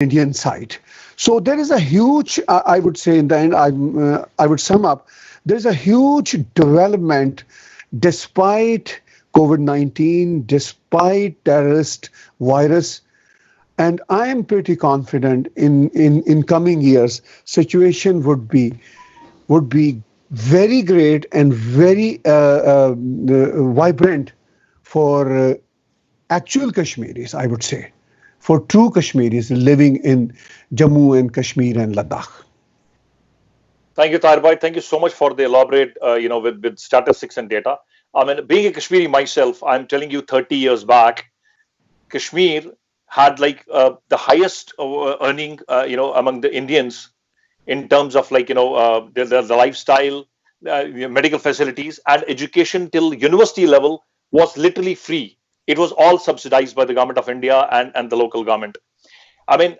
Indian side. So there is a huge, I would say in the end, I would sum up, there is a huge development despite COVID-19, despite terrorist virus. And I am pretty confident in coming years, situation would be very great and very vibrant for actual Kashmiris, I would say, for true Kashmiris living in Jammu and Kashmir and Ladakh. Thank you, Tahir Bhai. Thank you so much for the elaborate, with statistics and data. I mean, being a Kashmiri myself, I'm telling you, 30 years back, Kashmir had like the highest earning, among the Indians in terms of like, the lifestyle, medical facilities and education till university level was literally free. It was all subsidized by the government of India and the local government. I mean,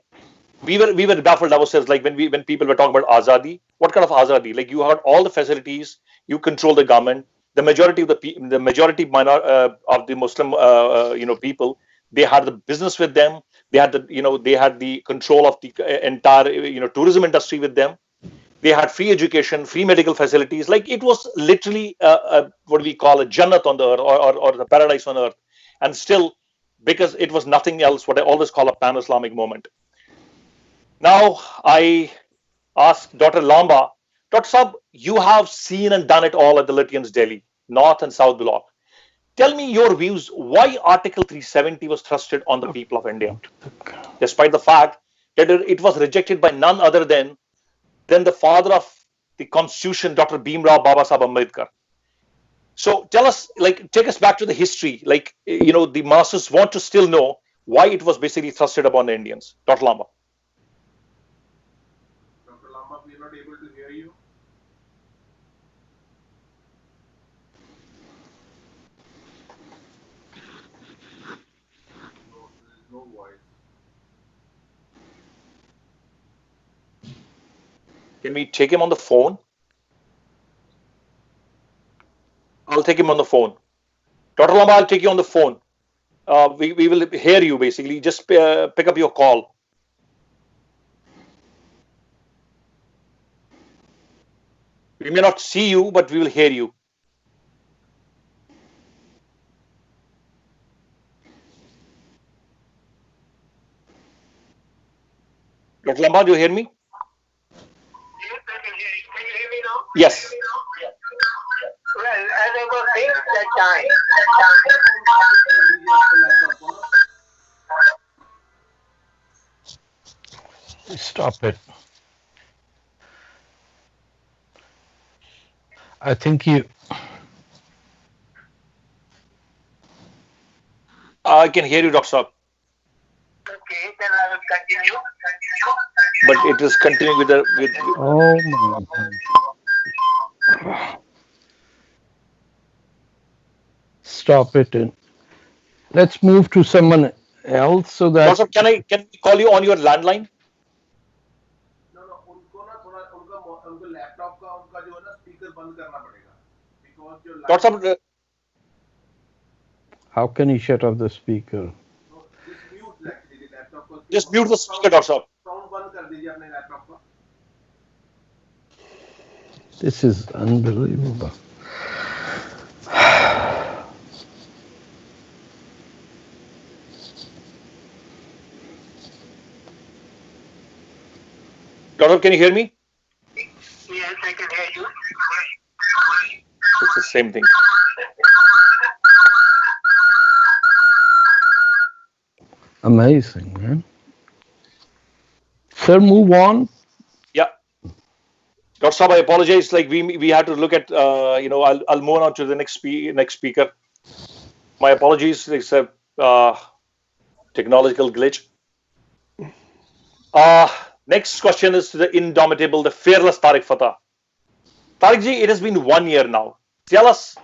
we were baffled ourselves, like when people were talking about azadi. What kind of azadi? Like, you had all the facilities, you control the government. The majority of the majority of the Muslim people, they had the business with them. They had the control of the entire tourism industry with them. They had free education, free medical facilities. Like, it was literally what we call a jannat on the earth, or the paradise on earth. And still, because it was nothing else, what I always call a pan-Islamic moment. Now, I ask Dr. Lamba, Dr. Saab, you have seen and done it all at the Lithians Delhi, North and South Block. Tell me your views, why Article 370 was thrusted on the people of India, despite the fact that it was rejected by none other than the father of the Constitution, Dr. Bhimrao Babasaheb Ambedkar. So tell us, like, take us back to the history. Like, the masses want to still know why it was basically thrusted upon the Indians. Dr. Lamba. Dr. Lamba, we are not able to hear you. No, there is no voice. Can we take him on the phone? I'll take him on the phone. Dr. Lamba, I'll take you on the phone. We will hear you, basically. Just pick up your call. We may not see you, but we will hear you. Dr. Lamba, do you hear me? Yes, I can hear you. Can you hear me now? Yes. Well, as I was saying at that time, Stop it. I think you. I can hear you, Dr. Saab. okay, then I will continue. But it is continuing with Oh my. Stop it. And let's move to someone else so that. Dr. Saab, can we call you on your landline? No, उनको ना थोड़ा उनका laptop का उनका जो है ना speaker बंद करना पड़ेगा, because जो Dr. Saab, How can he shut off the speaker? just mute actually laptop को. just mute the speaker, Dr. Saab. Sound बंद कर दीजिए अपने लैपटॉप का. This is unbelievable. Dr. Saab, can you hear me? Yes, I can hear you. It's the same thing. Amazing, man. Sir, move on. Yeah. Dr. Saab, I apologize. Like, we had to look at, I'll move on to the next speaker. My apologies. It's a technological glitch. Next question is to the indomitable, the fearless Tariq Fatah. Tariq ji, it has been 1 year now. Tell us,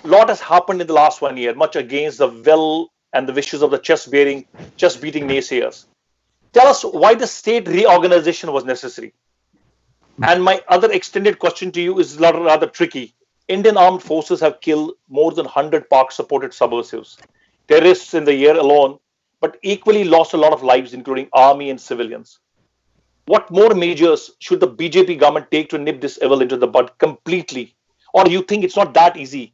a lot has happened in the last 1 year, much against the will and the wishes of the chest-beating, chest-beating naysayers. Tell us why the state reorganization was necessary. And my other extended question to you is rather tricky. Indian armed forces have killed more than 100 Pak-supported subversives, terrorists in the year alone. but equally lost a lot of lives, including army and civilians. What more measures should the BJP government take to nip this evil into the bud completely? Or you think it's not that easy?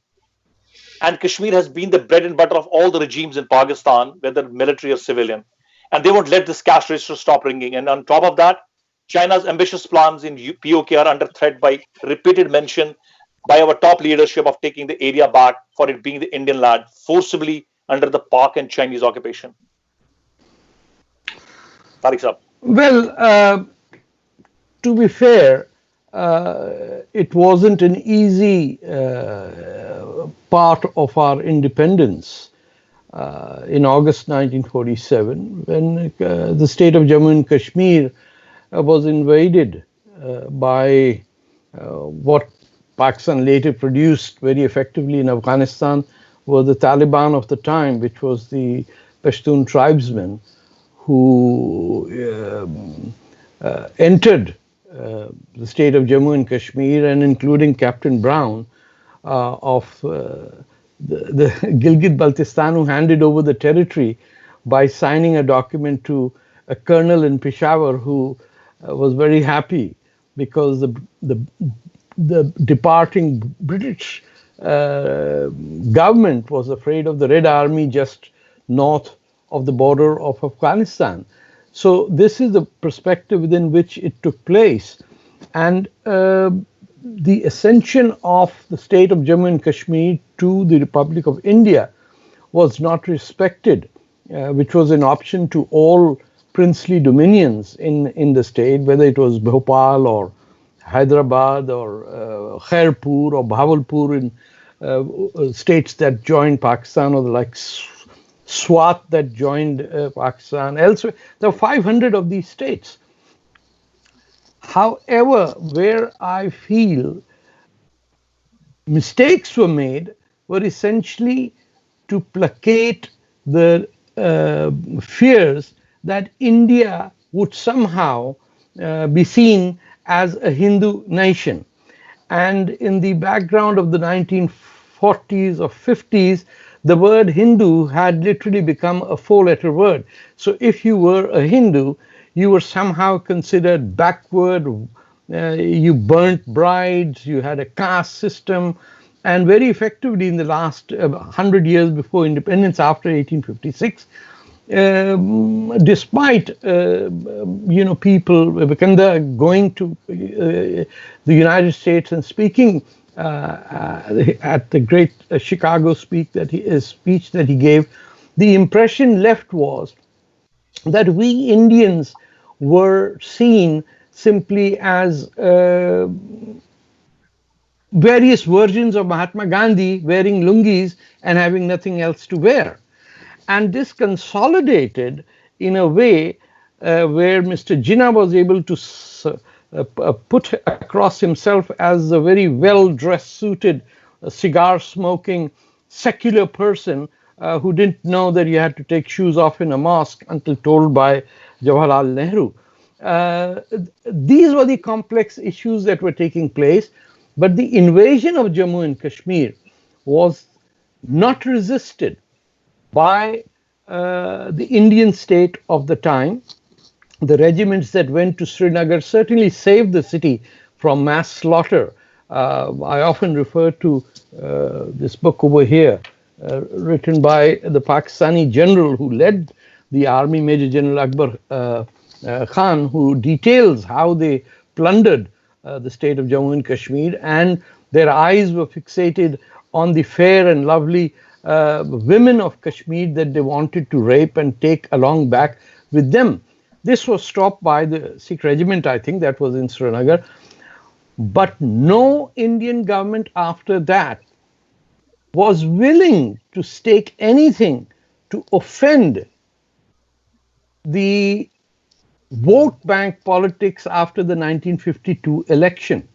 And Kashmir has been the bread and butter of all the regimes in Pakistan, whether military or civilian. And they won't let this cash register stop ringing. And on top of that, China's ambitious plans in POK are under threat by repeated mention by our top leadership of taking the area back for it being the Indian land forcibly under the Pak and Chinese occupation. Tariq Saab. Well, to be fair, it wasn't an easy part of our independence in August 1947 when the state of Jammu and Kashmir was invaded by what Pakistan later produced very effectively in Afghanistan were the Taliban of the time, which was the Pashtun tribesmen who entered the state of Jammu and Kashmir, and including Captain Brown of the Gilgit-Baltistan, who handed over the territory by signing a document to a colonel in Peshawar who was very happy because the departing British government was afraid of the Red Army just north of the border of Afghanistan. So this is the perspective within which it took place. And the ascension of the state of Jammu and Kashmir to the Republic of India was not respected, which was an option to all princely dominions in the state, whether it was Bhopal or Hyderabad or Khairpur or Bahawalpur in states that joined Pakistan, or like Swat that joined Pakistan. Elsewhere, there were 500 of these states. However, where I feel mistakes were made were essentially to placate the fears that India would somehow be seen as a Hindu nation. And in the background of the 1940s or 50s, the word Hindu had literally become a four-letter word. So if you were a Hindu, you were somehow considered backward, you burnt brides, you had a caste system, and very effectively in the last 100 years before independence, after 1856, despite people, Vikanda, going to the United States and speaking at the great Chicago speech that he gave, the impression left was that we Indians were seen simply as various versions of Mahatma Gandhi wearing lungis and having nothing else to wear. And this consolidated in a way where Mr. Jinnah was able to put across himself as a very well-dressed, suited, cigar-smoking, secular person who didn't know that you had to take shoes off in a mosque until told by Jawaharlal Nehru. These were the complex issues that were taking place, but the invasion of Jammu and Kashmir was not resisted by the Indian state of the time. The regiments that went to Srinagar certainly saved the city from mass slaughter. I often refer to this book over here, written by the Pakistani general who led the army, Major General Akbar Khan, who details how they plundered the state of Jammu and Kashmir, and their eyes were fixated on the fair and lovely women of Kashmir that they wanted to rape and take along back with them. This was stopped by the Sikh regiment, I think, that was in Srinagar. But no Indian government after that was willing to stake anything to offend the vote bank politics after the 1952 election,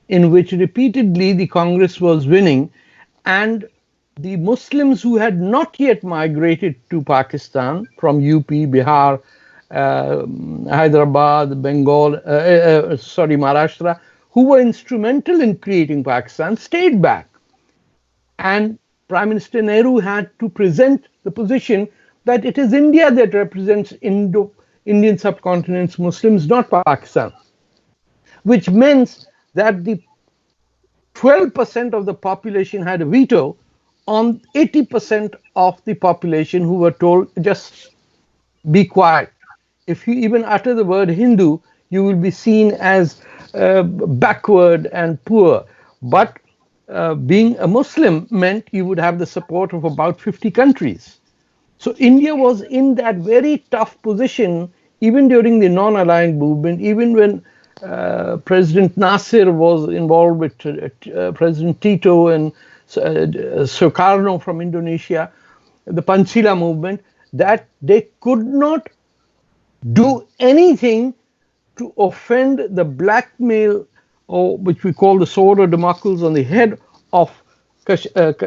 in which repeatedly the Congress was winning, and the Muslims who had not yet migrated to Pakistan from UP, Bihar, Hyderabad, Bengal, Maharashtra, who were instrumental in creating Pakistan, stayed back. And Prime Minister Nehru had to present the position that it is India that represents Indian subcontinent's Muslims, not Pakistan, which means that the 12% of the population had a veto on 80% of the population who were told, just be quiet. If you even utter the word Hindu, you will be seen as backward and poor. But being a Muslim meant you would have the support of about 50 countries. So India was in that very tough position, even during the non-aligned movement, even when President Nasir was involved with President Tito and Sukarno from Indonesia, the Pancila movement, that they could not do anything to offend the blackmail, or which we call the sword of Damocles on the head of the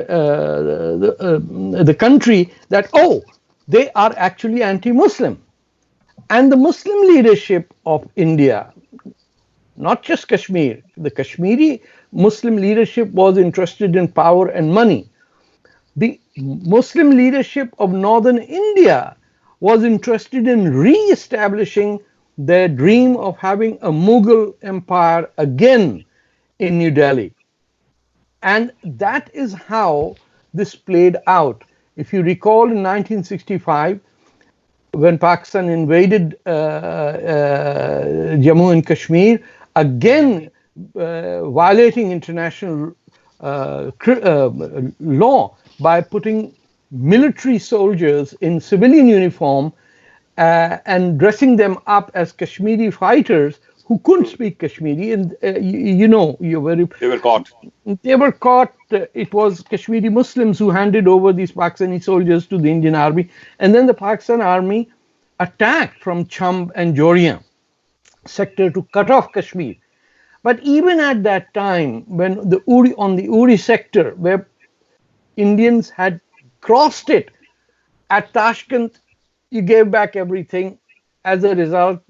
country, that, oh, they are actually anti-Muslim. And the Muslim leadership of India, not just Kashmir, the Kashmiri Muslim leadership was interested in power and money. The Muslim leadership of northern India was interested in re-establishing their dream of having a Mughal empire again in New Delhi. And that is how this played out. If you recall, in 1965, when Pakistan invaded Jammu and Kashmir, again violating international law by putting military soldiers in civilian uniform and dressing them up as Kashmiri fighters who couldn't speak Kashmiri, and you know, they were caught. They were caught. It was Kashmiri Muslims who handed over these Pakistani soldiers to the Indian army, and then the Pakistan army attacked from Chamb and Joria sector to cut off Kashmir. But even at that time, when on the Uri sector, where Indians had crossed it, at Tashkent, you gave back everything. As a result,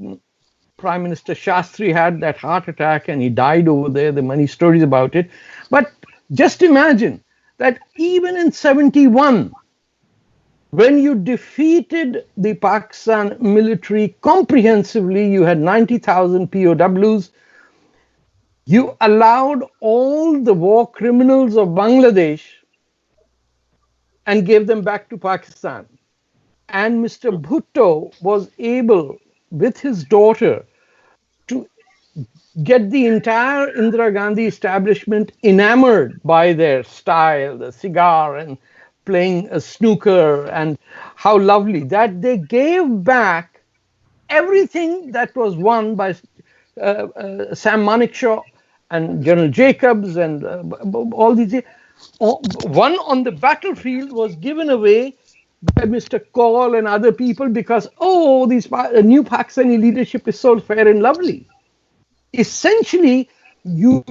Prime Minister Shastri had that heart attack and he died over there. There are many stories about it. But just imagine that even in 71, when you defeated the Pakistan military comprehensively, you had 90,000 POWs. You allowed all the war criminals of Bangladesh and gave them back to Pakistan. And Mr. Bhutto was able, with his daughter, to get the entire Indira Gandhi establishment enamored by their style, the cigar and playing a snooker, and how lovely that they gave back everything that was won by Sam Manekshaw and General Jacobs and all these. One on the battlefield was given away by Mr. Kaul and other people because, oh, this new Pakistani leadership is so fair and lovely. Essentially, you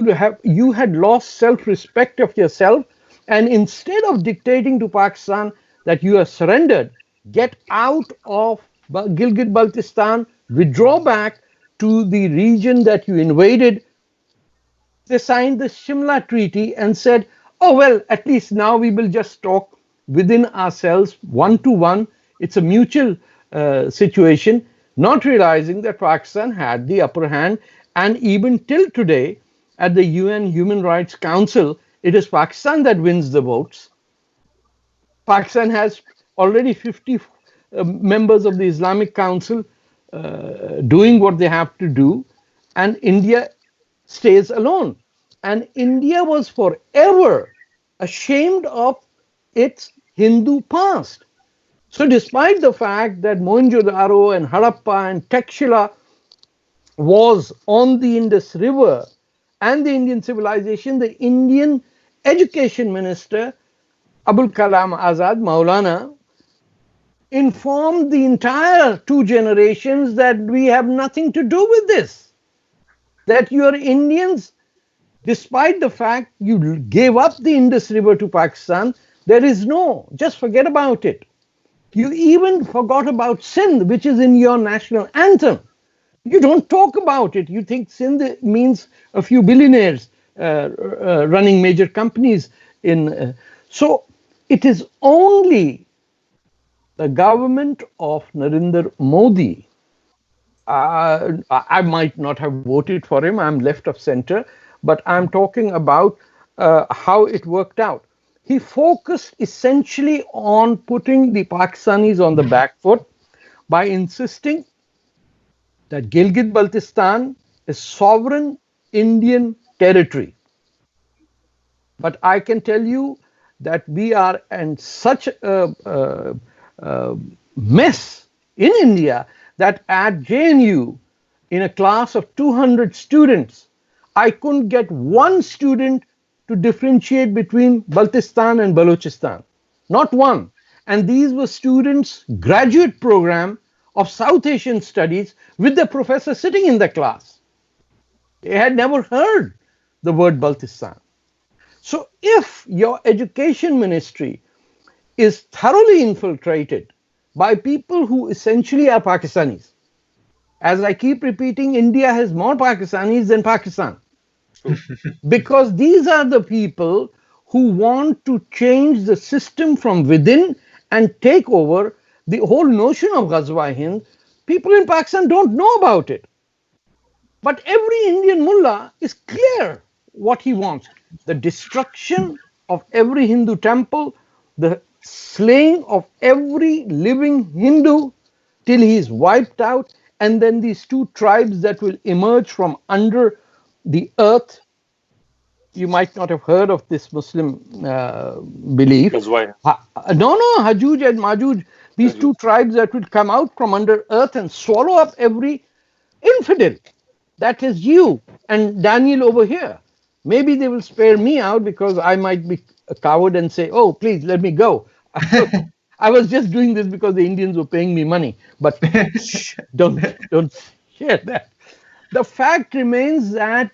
had lost self-respect of yourself, and instead of dictating to Pakistan that you have surrendered, get out of Gilgit-Baltistan, withdraw back to the region that you invaded, they signed the Shimla Treaty and said, oh, well, at least now we will just talk within ourselves, one to one. It's a mutual situation, not realizing that Pakistan had the upper hand. And even till today, at the UN Human Rights Council, it is Pakistan that wins the votes. Pakistan has already 50 members of the Islamic Council doing what they have to do, and India stays alone. And India was forever ashamed of its Hindu past. So despite the fact that Mohenjo-daro and Harappa and Takshila was on the Indus River and the Indian civilization, the Indian education minister, Abul Kalam Azad, Maulana, informed the entire two generations that we have nothing to do with this. That you are Indians, despite the fact you gave up the Indus River to Pakistan, there is no, just forget about it. You even forgot about Sindh, which is in your national anthem. You don't talk about it. You think Sindh means a few billionaires running major companies in. So it is only the government of Narendra Modi, I might not have voted for him, I'm left of center, but I'm talking about how it worked out. He focused essentially on putting the Pakistanis on the back foot by insisting that Gilgit-Baltistan is sovereign Indian territory. But I can tell you that we are in such a mess in India that at JNU, in a class of 200 students, I couldn't get one student to differentiate between Baltistan and Balochistan. Not one. And these were students' graduate program of South Asian studies with the professor sitting in the class. They had never heard the word Baltistan. So if your education ministry is thoroughly infiltrated by people who essentially are Pakistanis, as I keep repeating, India has more Pakistanis than Pakistan. Because these are the people who want to change the system from within and take over the whole notion of Ghazwa-i-Hind. People in Pakistan don't know about it. But every Indian mullah is clear what he wants. The destruction of every Hindu temple, the slaying of every living Hindu till he is wiped out, and then these two tribes that will emerge from under the earth. You might not have heard of this Muslim belief. That's why. No, Hajuj and Majuj, these two tribes that will come out from under earth and swallow up every infidel. That is you and Daniel over here. Maybe they will spare me out because I might be a coward and say, oh, please let me go. I was just doing this because the Indians were paying me money. But don't share that. The fact remains that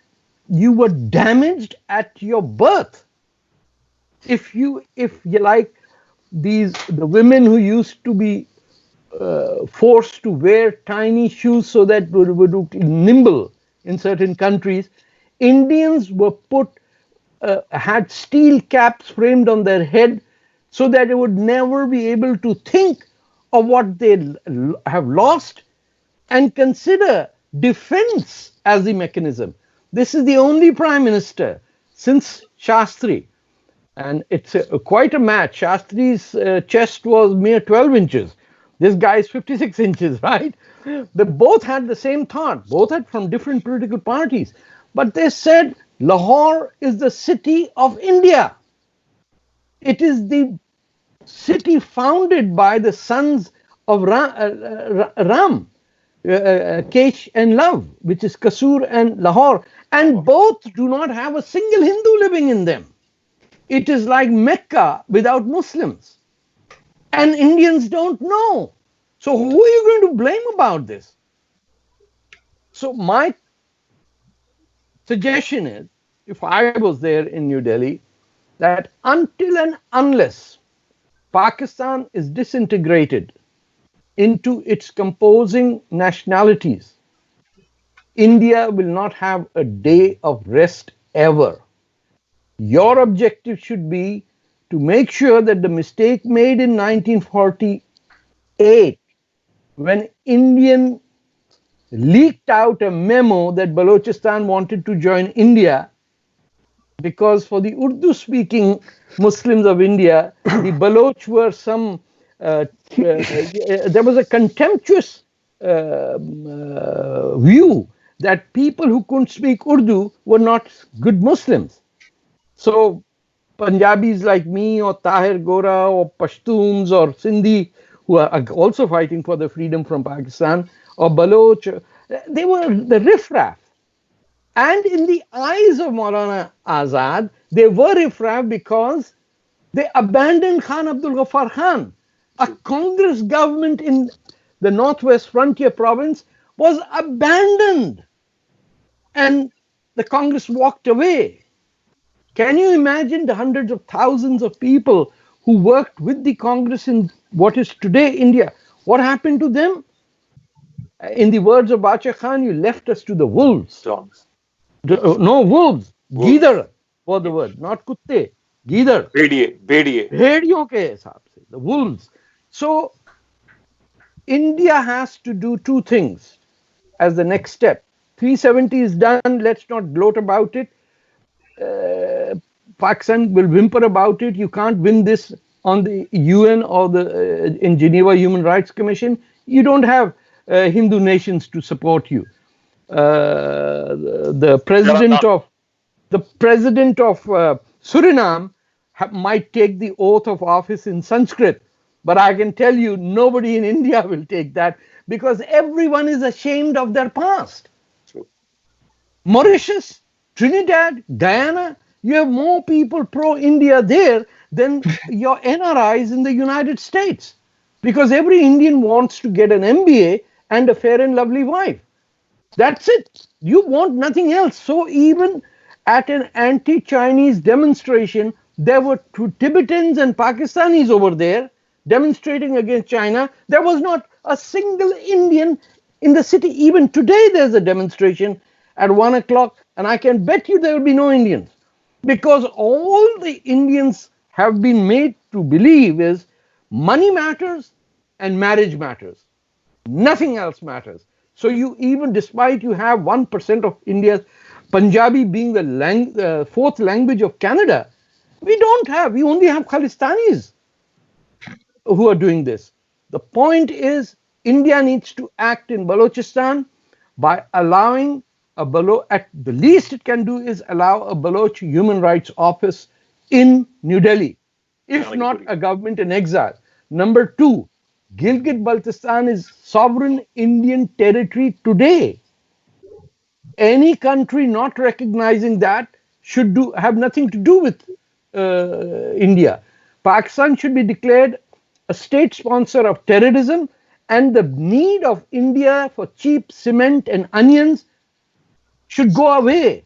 you were damaged at your birth. If you like the women who used to be forced to wear tiny shoes so that would look nimble in certain countries, Indians were had steel caps framed on their head so that they would never be able to think of what they have lost and consider defense as the mechanism. This is the only prime minister since Shastri, and it's quite a match. Shastri's chest was mere 12 inches. This guy is 56 inches, right? They both had the same thought. Both had from different political parties. But they said Lahore is the city of India. It is the city founded by the sons of Ram, Kesh and Love, which is Kasur and Lahore. And both do not have a single Hindu living in them. It is like Mecca without Muslims. And Indians don't know. So who are you going to blame about this? So my suggestion is, if I was there in New Delhi, that until and unless Pakistan is disintegrated into its composing nationalities, India will not have a day of rest ever. Your objective should be to make sure that the mistake made in 1948, when Indian leaked out a memo that Balochistan wanted to join India, because for the Urdu-speaking Muslims of India, the Baloch were some, there was a contemptuous view that people who couldn't speak Urdu were not good Muslims. So Punjabis like me or Tahir Gora or Pashtuns or Sindhi, who are also fighting for the freedom from Pakistan, or Baloch, they were the riffraff. And in the eyes of Maulana Azad, they were riffraff because they abandoned Khan Abdul Ghaffar Khan. A Congress government in the Northwest Frontier province was abandoned. And the Congress walked away. Can you imagine the hundreds of thousands of people who worked with the Congress in what is today India? What happened to them? In the words of Bacha Khan, you left us to the wolves. Dogs. No, wolves. Gidar was the word, not kutte. Gidar. Bediye. Bhediyon ke hisab se, the wolves. So India has to do two things as the next step. 370 is done, let's not gloat about it. Pakistan will whimper about it. You can't win this on the UN or the in Geneva Human Rights Commission. You don't have Hindu nations to support you. The president of Suriname might take the oath of office in Sanskrit, but I can tell you nobody in India will take that because everyone is ashamed of their past. True. Mauritius, Trinidad, Guyana, you have more people pro-India there than your NRIs in the United States because every Indian wants to get an MBA and a fair and lovely wife. That's it. You want nothing else. So even at an anti-Chinese demonstration, there were Tibetans and Pakistanis over there demonstrating against China. There was not a single Indian in the city. Even today, there's a demonstration at 1 o'clock, and I can bet you there will be no Indians because all the Indians have been made to believe is money matters and marriage matters. Nothing else matters. So you even, despite you have 1% of India's Punjabi being the fourth language of Canada, we only have Khalistanis who are doing this. The point is, India needs to act in Balochistan by allowing at the least it can do is allow a Baloch human rights office in New Delhi, if not a government in exile. Number two, Gilgit-Baltistan is sovereign Indian territory today. Any country not recognizing that should have nothing to do with India. Pakistan should be declared a state sponsor of terrorism, and the need of India for cheap cement and onions should go away.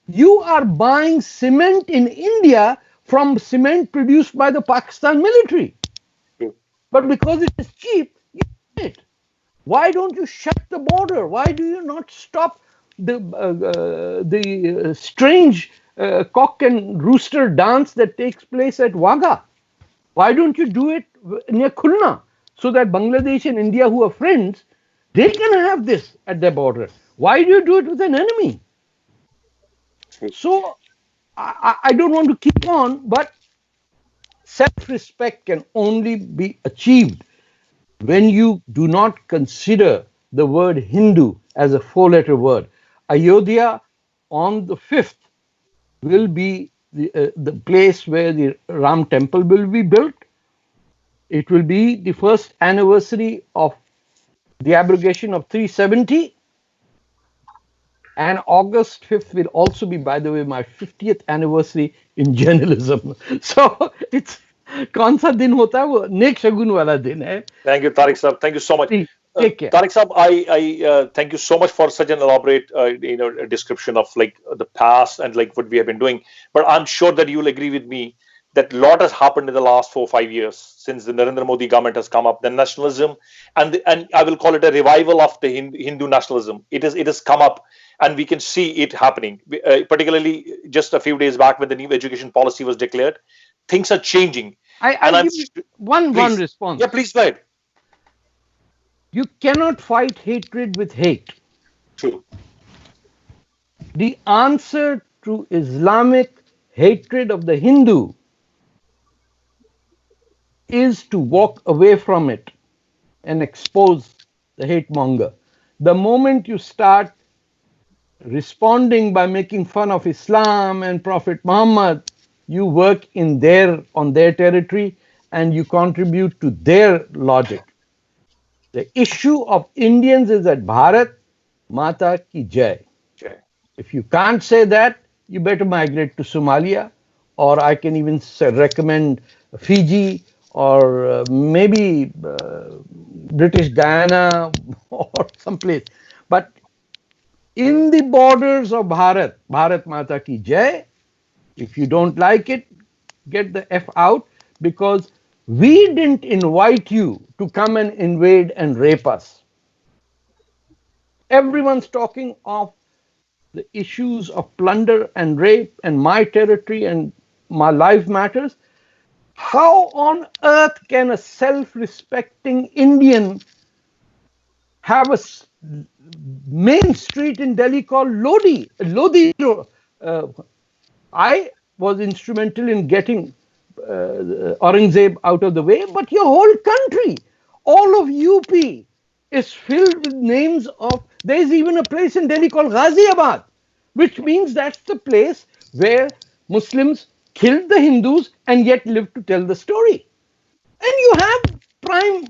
You are buying cement in India from cement produced by the Pakistan military. But because it is cheap, you do it. Why don't you shut the border? Why do you not stop the strange cock and rooster dance that takes place at Wagah? Why don't you do it near Khulna so that Bangladesh and India, who are friends, they can have this at their border? Why do you do it with an enemy? So I don't want to keep on, but self-respect can only be achieved when you do not consider the word Hindu as a four-letter word. Ayodhya on the 5th will be the place where the Ram temple will be built. It will be the first anniversary of the abrogation of 370. And August 5th will also be, by the way, my 50th anniversary in journalism. So it's कौन सा दिन होता है वो नेक शगुन वाला दिन है. Thank you, Tariq Sahab. Thank you so much. Take care. Tariq Sahab, I thank you so much for such an elaborate description of like the past and like what we have been doing. But I'm sure that you will agree with me that a lot has happened in the last 4 or 5 years since the Narendra Modi government has come up. The nationalism and I will call it a revival of the Hindu nationalism. It has come up, and we can see it happening. Particularly just a few days back when the new education policy was declared, things are changing. I'll give you one response. Yeah, please go ahead. You cannot fight hatred with hate. True. The answer to Islamic hatred of the Hindu is to walk away from it and expose the hate monger. The moment you start responding by making fun of Islam and Prophet Muhammad, you work on their territory and you contribute to their logic. The issue of Indians is that Bharat Mata Ki Jai. If you can't say that, you better migrate to Somalia, or I can even recommend Fiji, or maybe British Guyana or someplace. But in the borders of Bharat Mata Ki Jai, if you don't like it, get the F out, because we didn't invite you to come and invade and rape us. Everyone's talking of the issues of plunder and rape and my territory and my life matters. How on earth can a self-respecting Indian have a main street in Delhi called Lodi. I was instrumental in getting Aurangzeb out of the way, but your whole country, all of UP is filled with names of, there's even a place in Delhi called Ghaziabad, which means that's the place where Muslims killed the Hindus and yet lived to tell the story. And you have prime,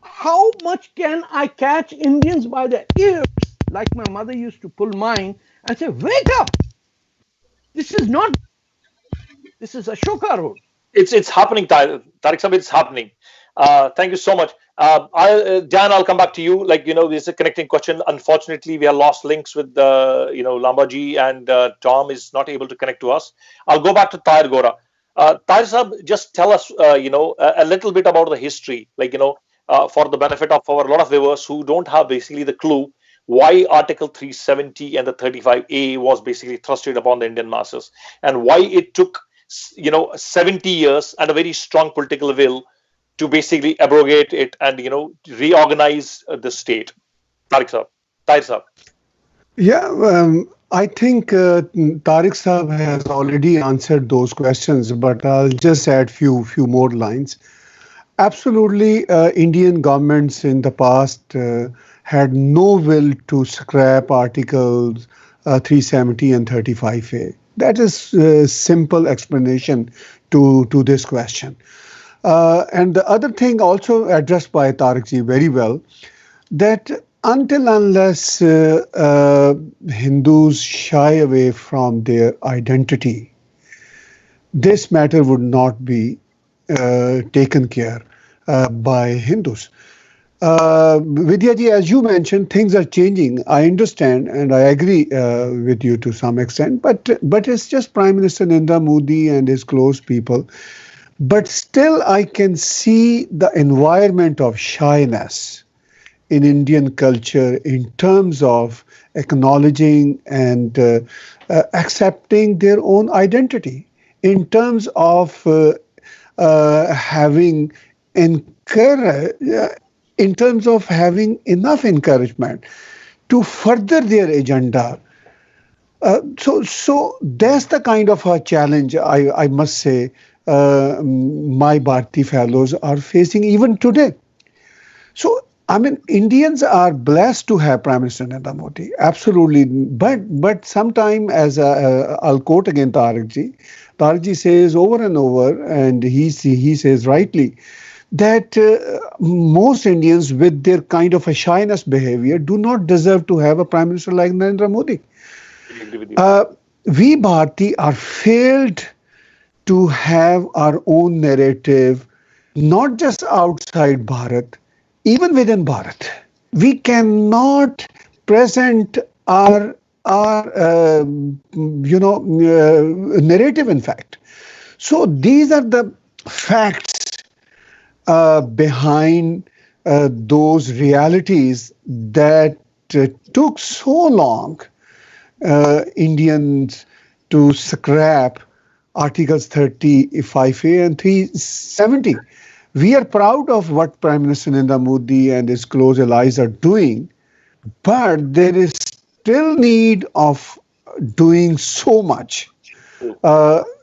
how much can I catch Indians by the ears, like my mother used to pull mine and say, wake up! This is not, this is Ashoka Road. It's happening, Tariq Sahib, it's happening. Thank you so much. Dan, I'll come back to you. Like, this is a connecting question. Unfortunately, we have lost links with, Lambaji, and Tom is not able to connect to us. I'll go back to Tahir Gora. Tahir Sahib, just tell us, a little bit about the history, for the benefit of a lot of viewers who don't have basically the clue why Article 370 and the 35A was basically thrusted upon the Indian masses, and why it took 70 years and a very strong political will to basically abrogate it and reorganize the state. Tahir Sahib. Yeah, I think Tariq Saab has already answered those questions, but I'll just add few more lines. Absolutely, Indian governments in the past had no will to scrap Articles 370 and 35A. That is a simple explanation to this question. And the other thing also addressed by Tariq very well, that until unless Hindus shy away from their identity, this matter would not be taken care by Hindus. Vidyaji, as you mentioned, things are changing. I understand and I agree with you to some extent, but it's just Prime Minister Narendra Modi and his close people. But still, I can see the environment of shyness in Indian culture in terms of acknowledging and accepting their own identity, in terms of having enough encouragement to further their agenda. So that's the kind of a challenge I must say my Bharati fellows are facing even today. So, I mean, Indians are blessed to have Prime Minister Narendra Modi, absolutely. But sometime, as I'll quote again Tariq ji says over and over, and he says rightly, that most Indians with their kind of a shyness behavior do not deserve to have a Prime Minister like Narendra Modi. We Bharati are failed to have our own narrative, not just outside Bharat, even within Bharat. We cannot present our narrative, in fact. So these are the facts behind those realities that took so long Indians to scrap Articles 35A and 370. We are proud of what Prime Minister Narendra Modi and his close allies are doing, but there is still need of doing so much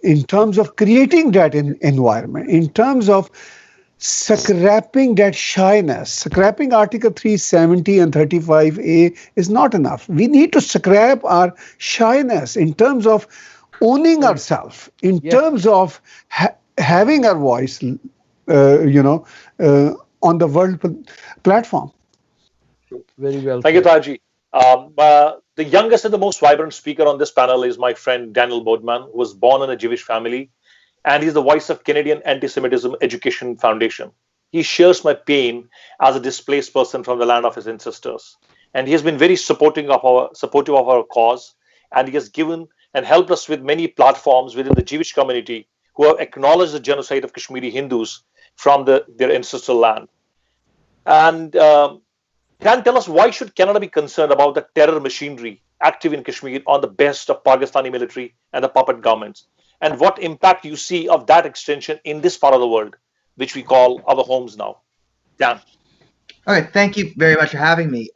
in terms of creating that environment, in terms of scrapping that shyness. Scrapping Article 370 and 35A is not enough. We need to scrap our shyness in terms of owning ourselves, in terms of having our voice, on the world platform. Very well. Thank you, Taji. The youngest and the most vibrant speaker on this panel is my friend Daniel Bodman, who was born in a Jewish family, and he's the voice of Canadian Anti-Semitism Education Foundation. He shares my pain as a displaced person from the land of his ancestors, and he has been very supportive of our cause, and he has given and helped us with many platforms within the Jewish community who have acknowledged the genocide of Kashmiri Hindus from their ancestral land. And can tell us, why should Canada be concerned about the terror machinery active in Kashmir on the best of Pakistani military and the puppet governments? And what impact you see of that extension in this part of the world, which we call our homes now? Dan. Okay, thank you very much for having me.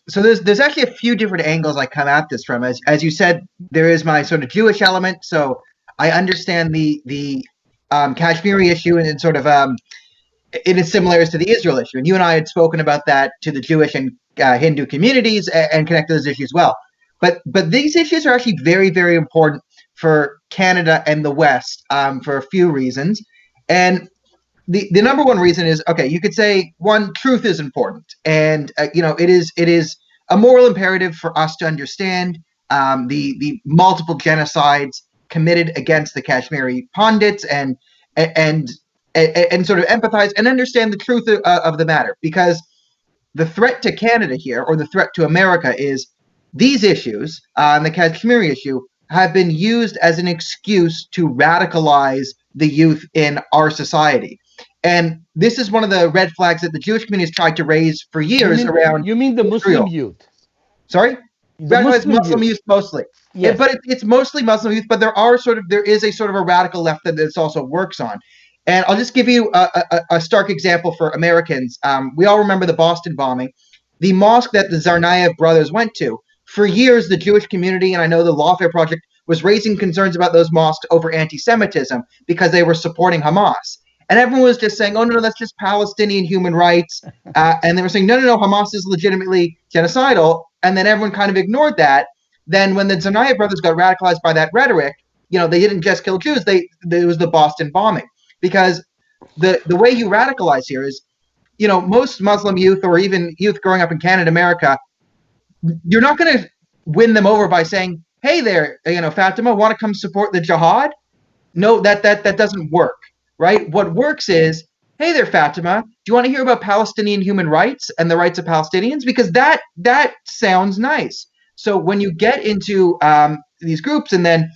So there's actually a few different angles I come at this from. As you said, there is my sort of Jewish element. So I understand the Kashmiri issue and sort of it is similar to the Israel issue. And you and I had spoken about that to the Jewish and Hindu communities and connect those issues well. But these issues are actually very, very important for Canada and the West for a few reasons. And the number one reason is, okay, you could say, one, truth is important. And, it is a moral imperative for us to understand the multiple genocides committed against the Kashmiri Pandits and sort of empathize and understand the truth of the matter, because the threat to Canada here, or the threat to America, is these issues, the Kashmiri issue, have been used as an excuse to radicalize the youth in our society. And this is one of the red flags that the Jewish community has tried to raise for years around. You mean the Muslim youth? Sorry? Muslim youth mostly. Yes. But it's mostly Muslim youth, but there is a sort of a radical left that this also works on. And I'll just give you a stark example for Americans. We all remember the Boston bombing. The mosque that the Tsarnaev brothers went to, for years, the Jewish community, and I know the Lawfare Project, was raising concerns about those mosques over anti-Semitism because they were supporting Hamas. And everyone was just saying, oh, no, that's just Palestinian human rights. And they were saying, no, Hamas is legitimately genocidal. And then everyone kind of ignored that. Then when the Tsarnaev brothers got radicalized by that rhetoric, they didn't just kill Jews. It was the Boston bombing. Because the way you radicalize here is, most Muslim youth, or even youth growing up in Canada, America, you're not going to win them over by saying, hey there, Fatima, want to come support the jihad? No, that doesn't work, right? What works is, hey there, Fatima, do you want to hear about Palestinian human rights and the rights of Palestinians? Because that sounds nice. So when you get into these groups, and then,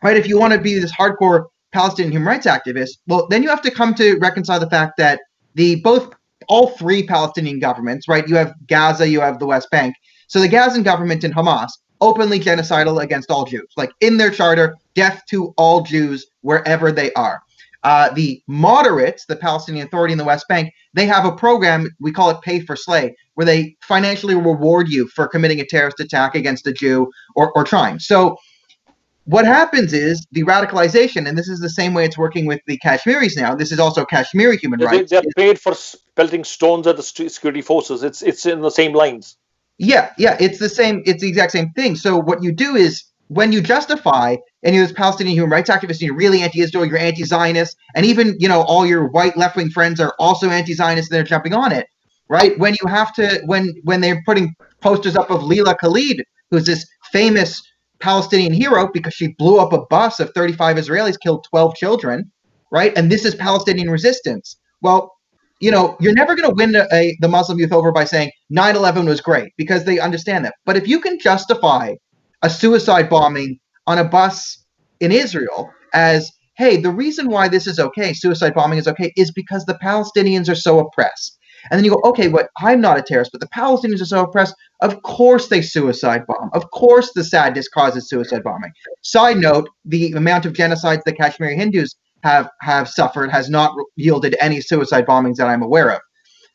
right, if you want to be this hardcore Palestinian human rights activist, well, then you have to come to reconcile the fact that all three Palestinian governments, right? You have Gaza, you have the West Bank. So the Gazan government and Hamas, openly genocidal against all Jews, like in their charter, death to all Jews wherever they are. The moderates, the Palestinian Authority in the West Bank, they have a program, we call it Pay for Slay, where they financially reward you for committing a terrorist attack against a Jew or trying. So what happens is the radicalization, and this is the same way it's working with the Kashmiris now. This is also Kashmiri human rights. They're paid for pelting stones at the security forces. It's in the same lines. Yeah, it's the same. It's the exact same thing. So what you do is, when you justify, and you're this Palestinian human rights activist, and you're really anti-Israel, you're anti-Zionist, and even all your white left-wing friends are also anti-Zionist, and they're jumping on it, right? When you have to, when they're putting posters up of Leila Khalid, who's this famous Palestinian hero because she blew up a bus of 35 Israelis, killed 12 children, right? And this is Palestinian resistance. Well, you're never going to win the Muslim youth over by saying 9/11 was great, because they understand that. But if you can justify a suicide bombing on a bus in Israel as, hey, the reason why this is okay, suicide bombing is okay, is because the Palestinians are so oppressed. And then you go, okay, but I'm not a terrorist, but the Palestinians are so oppressed. Of course they suicide bomb. Of course the sadness causes suicide bombing. Side note, the amount of genocides the Kashmiri Hindus have suffered has not yielded any suicide bombings that I'm aware of.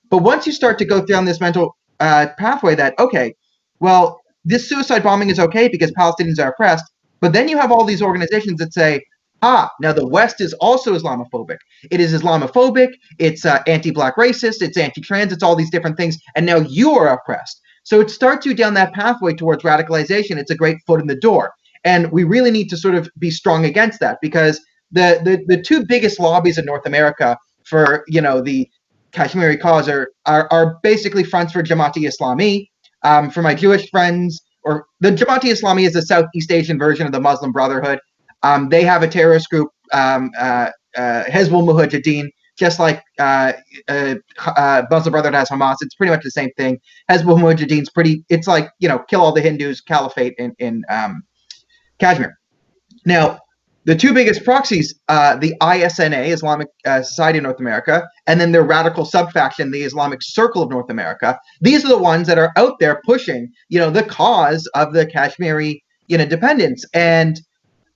But once you start to go down this mental pathway that, okay, well, this suicide bombing is okay because Palestinians are oppressed, but then you have all these organizations that say, now the West is also Islamophobic. It is Islamophobic, it's anti-black racist, it's anti-trans, it's all these different things, and now you are oppressed. So it starts you down that pathway towards radicalization. It's a great foot in the door. And we really need to sort of be strong against that, because the two biggest lobbies in North America for the Kashmiri cause are basically fronts for Jamaat-e-Islami. For my Jewish friends, or the Jamaat-e-Islami is the Southeast Asian version of the Muslim Brotherhood. They have a terrorist group, Hezbollah Mujahideen, just like Muslim Brotherhood has Hamas. It's pretty much the same thing. Hezbollah Mujahideen's it's like kill all the Hindus, caliphate in Kashmir. Now, the two biggest proxies, the ISNA, Islamic Society of North America, and then their radical subfaction, the Islamic Circle of North America. These are the ones that are out there pushing, the cause of the Kashmiri, independence. And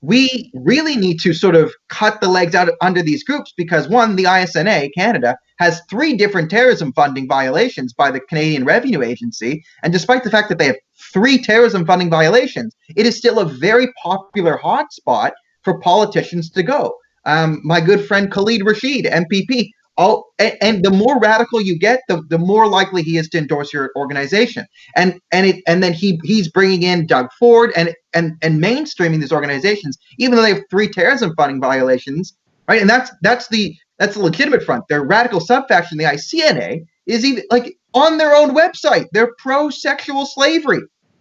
we really need to sort of cut the legs out under these groups because, one, the ISNA, Canada, has 3 different terrorism funding violations by the Canadian Revenue Agency. And despite the fact that they have 3 terrorism funding violations, it is still a very popular hotspot for politicians to go. My good friend Khalid Rashid, MPP, and the more radical you get, the more likely he is to endorse your organization. And then he's bringing in Doug Ford and mainstreaming these organizations, even though they have 3 terrorism funding violations, right? And that's the legitimate front. Their radical subfaction, the ICNA, is even like on their own website. They're pro-sexual slavery.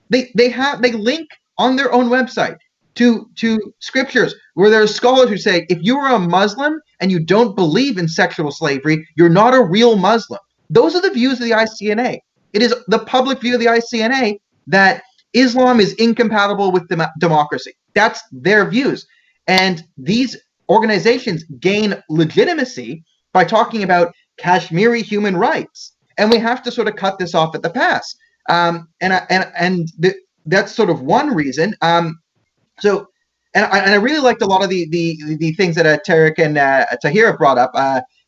They link on their own website to scriptures where there are scholars who say if you are a Muslim and you don't believe in sexual slavery, you're not a real Muslim. Those are the views of the ICNA. It is the public view of the ICNA that Islam is incompatible with democracy. That's their views. And these organizations gain legitimacy by talking about Kashmiri human rights. And we have to sort of cut this off at the pass. That's sort of one reason. So, I really liked a lot of the things that Tarek and Tahir brought up.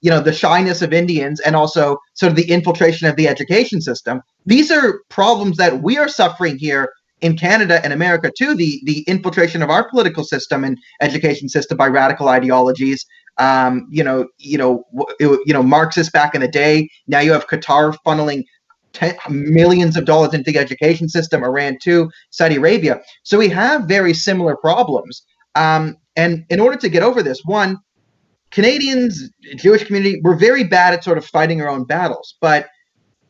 The shyness of Indians and also sort of the infiltration of the education system. These are problems that we are suffering here in Canada and America too. The infiltration of our political system and education system by radical ideologies. Marxists back in the day. Now you have Qatar funneling millions of dollars into the education system, Iran too, Saudi Arabia. So we have very similar problems. And in order to get over this, one, Canadians, Jewish community, we're very bad at sort of fighting our own battles. But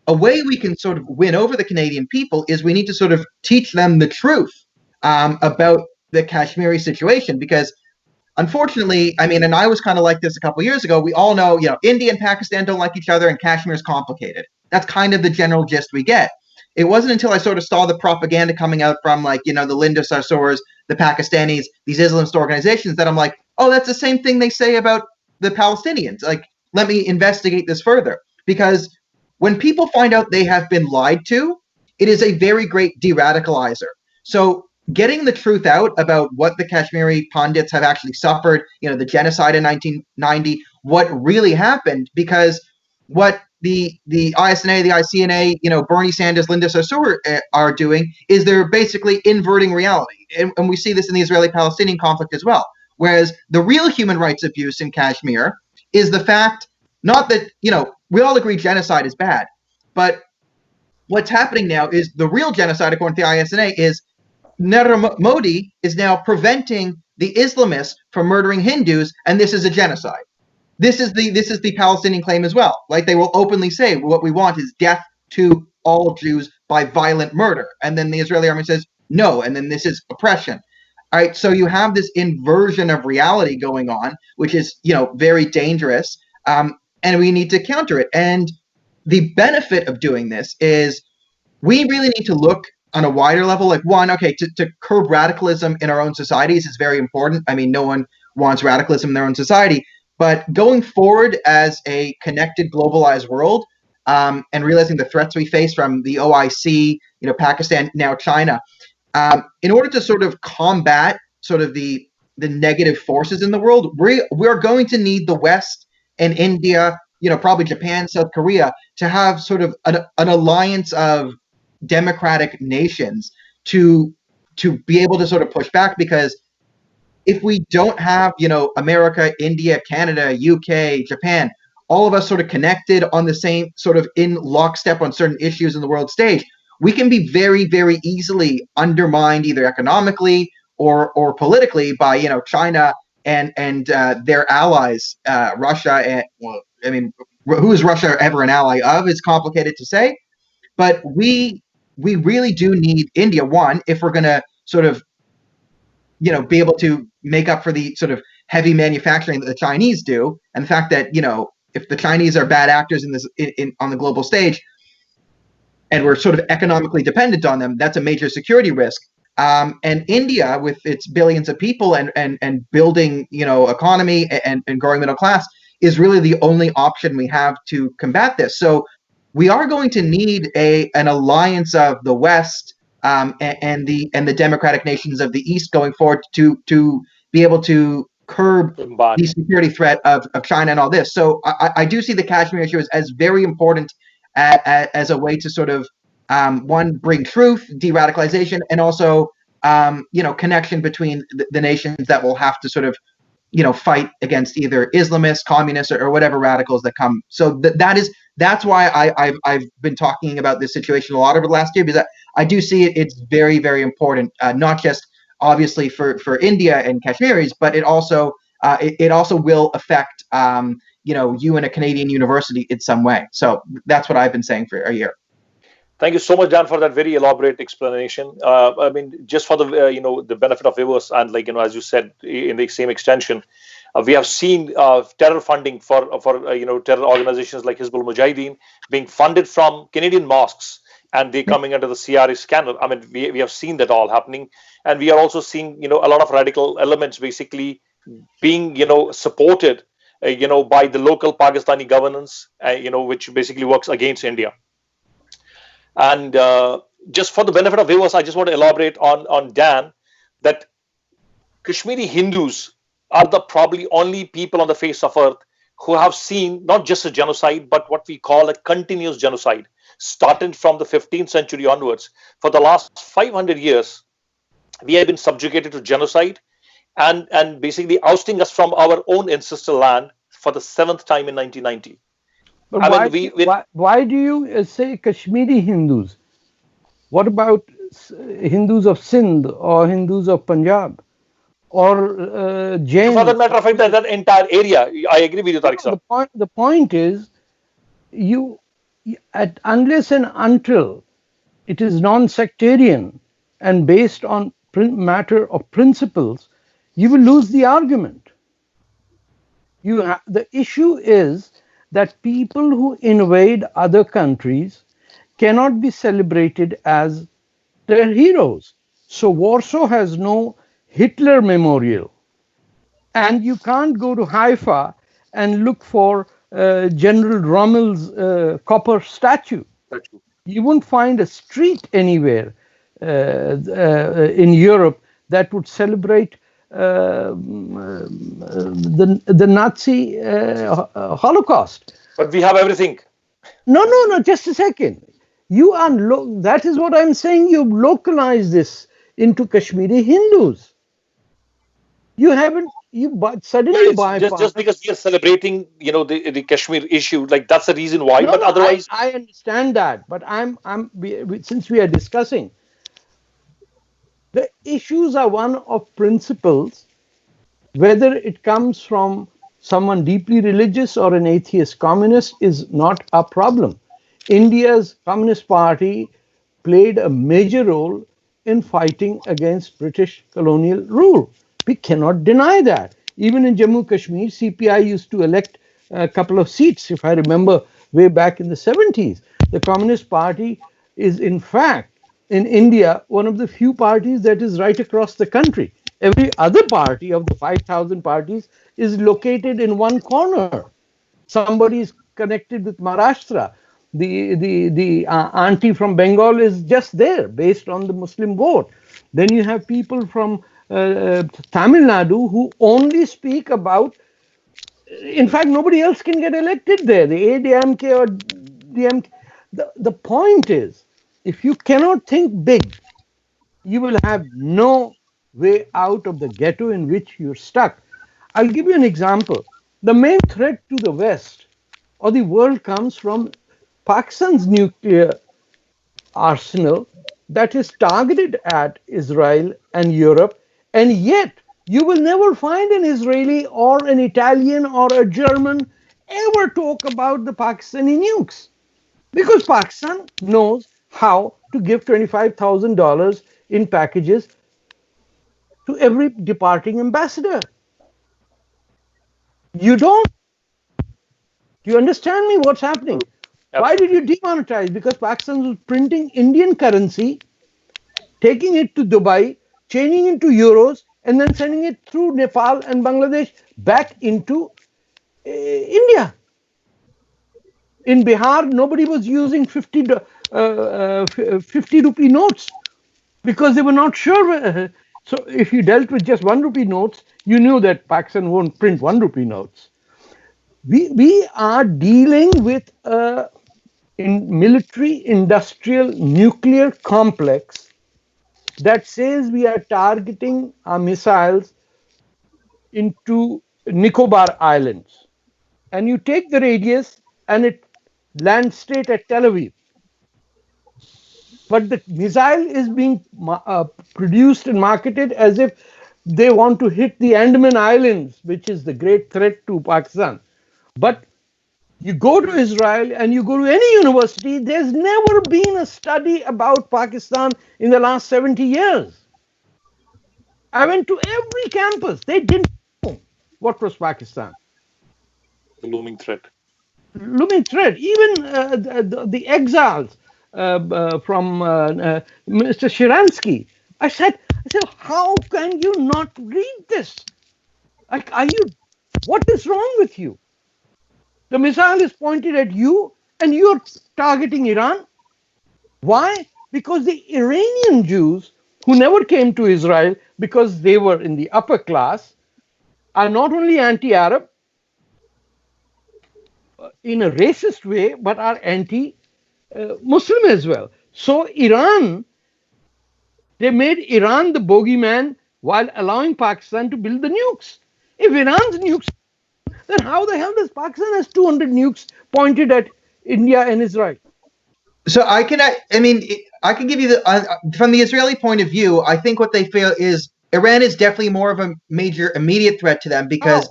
a way we can sort of win over the Canadian people is we need to sort of teach them the truth about the Kashmiri situation. Because unfortunately, and I was kind of like this a couple of years ago, we all know, India and Pakistan don't like each other and Kashmir is complicated. That's kind of the general gist we get. It wasn't until I sort of saw the propaganda coming out from the Linda Sarsours, the Pakistanis, these Islamist organizations that I'm like, oh, that's the same thing they say about the Palestinians. Like, let me investigate this further. Because when people find out they have been lied to, it is a very great de-radicalizer. So getting the truth out about what the Kashmiri Pandits have actually suffered, the genocide in 1990, what really happened, because what the ISNA, the ICNA, Bernie Sanders, Linda Sarsour are doing is they're basically inverting reality. And we see this in the Israeli-Palestinian conflict as well. Whereas the real human rights abuse in Kashmir is the fact, not that, we all agree genocide is bad, but what's happening now is the real genocide, according to the ISNA, is Narendra Modi is now preventing the Islamists from murdering Hindus, and this is a genocide. This is the Palestinian claim as well. Like, they will openly say what we want is death to all Jews by violent murder. And then the Israeli army says no, and then this is oppression. All right, so you have this inversion of reality going on, which is, very dangerous, and we need to counter it. And the benefit of doing this is we really need to look on a wider level. Like, one, okay, to curb radicalism in our own societies is very important. No one wants radicalism in their own society. But going forward as a connected, globalized world, and realizing the threats we face from the OIC, Pakistan, now China, in order to sort of combat sort of the negative forces in the world, we're going to need the West and India, probably Japan, South Korea, to have sort of an alliance of democratic nations to be able to sort of push back. Because if we don't have, America, India, Canada, UK, Japan, all of us sort of connected on the same sort of in lockstep on certain issues in the world stage, we can be very, very easily undermined either economically or politically by, China and their allies, Russia. And who is Russia ever an ally of? It's complicated to say, but we really do need India, one, if we're going to sort of be able to make up for the sort of heavy manufacturing that the Chinese do, and the fact that if the Chinese are bad actors on the global stage, and we're sort of economically dependent on them, that's a major security risk. And India, with its billions of people and building economy and growing middle class, is really the only option we have to combat this. So we are going to need an alliance of the West and the democratic nations of the East going forward to be able to curb Embark. the security threat of China and all this. So I do see the Kashmir issue as very important as a way to sort of one, bring truth, de-radicalization, and also connection between the nations that will have to sort of fight against either Islamists, communists, or whatever radicals that come. So that's why I've been talking about this situation a lot over the last year, because I do see it's very, very important, not just obviously for India and Kashmiris, but it also will affect you in a Canadian university in some way. So that's what I've been saying for a year. Thank you so much, Dan, for that very elaborate explanation. I mean, just for the the benefit of viewers, and as you said, in the same extension, we have seen terror funding for terror organizations like Hizbul Mujahideen being funded from Canadian mosques, and they coming under the CRA scanner. I mean, we have seen that all happening, and we are also seeing a lot of radical elements basically being supported by the local Pakistani governance, which basically works against India. And just for the benefit of viewers, I just want to elaborate on Dan that Kashmiri Hindus are the probably only people on the face of earth who have seen not just a genocide, but what we call a continuous genocide, starting from the 15th century onwards. For the last 500 years, we have been subjugated to genocide and basically ousting us from our own ancestral land for the 7th time in 1990. But why do you say Kashmiri Hindus? What about Hindus of Sindh or Hindus of Punjab or Jain? For that matter of fact, that entire area, I agree with you, Tariq sir. The point is, unless and until it is non-sectarian and based on matter of principles, you will lose the argument. The issue is that people who invade other countries cannot be celebrated as their heroes. So Warsaw has no Hitler memorial. And you can't go to Haifa and look for General Rommel's copper statue. You won't find a street anywhere in Europe that would celebrate the Nazi Holocaust. But we have everything. No, just a second. That is what I'm saying. You've localized this into Kashmiri Hindus. You haven't. Suddenly bypass. Just because we are celebrating, the Kashmir issue, that's the reason why. No, but otherwise, I understand that. But since we are discussing, the issues are one of principles, whether it comes from someone deeply religious or an atheist communist is not a problem. India's Communist Party played a major role in fighting against British colonial rule. We cannot deny that. Even in Jammu Kashmir, CPI used to elect a couple of seats, if I remember, way back in the 70s. The Communist Party is, in fact, in India, one of the few parties that is right across the country. Every other party of the 5,000 parties is located in one corner. Somebody is connected with Maharashtra. The auntie from Bengal is just there based on the Muslim vote. Then you have people from Tamil Nadu who only speak about, in fact, nobody else can get elected there, the ADMK or DMK. The point is, if you cannot think big, you will have no way out of the ghetto in which you're stuck. I'll give you an example. The main threat to the West or the world comes from Pakistan's nuclear arsenal that is targeted at Israel and Europe, and yet you will never find an Israeli or an Italian or a German ever talk about the Pakistani nukes, because Pakistan knows how to give $25,000 in packages to every departing ambassador. You don't. Do you understand me? What's happening? Why did you demonetize? Because Pakistan was printing Indian currency, taking it to Dubai, changing it to euros, and then sending it through Nepal and Bangladesh back into India. In Bihar, nobody was using 50 rupee notes because they were not sure. So if you dealt with just 1 rupee notes, you knew that Pakistan won't print 1 rupee notes. We are dealing with a military industrial nuclear complex that says we are targeting our missiles into Nicobar Islands. And you take the radius and it lands straight at Tel Aviv. But the missile is being produced and marketed as if they want to hit the Andaman Islands, which is the great threat to Pakistan. But you go to Israel and you go to any university, there's never been a study about Pakistan in the last 70 years. I went to every campus. They didn't know what was Pakistan. The looming threat. Looming threat. Even the exiles from Mr. Shiransky. I said, how can you not read this? Like, what is wrong with you? The missile is pointed at you and you're targeting Iran. Why? Because the Iranian Jews who never came to Israel because they were in the upper class are not only anti-Arab in a racist way, but are anti-Muslim as well. So Iran, they made Iran the bogeyman while allowing Pakistan to build the nukes. If Iran's nukes, then how the hell does Pakistan has 200 nukes pointed at India and Israel? So I can give you the from the Israeli point of view. I think what they feel is Iran is definitely more of a major immediate threat to them because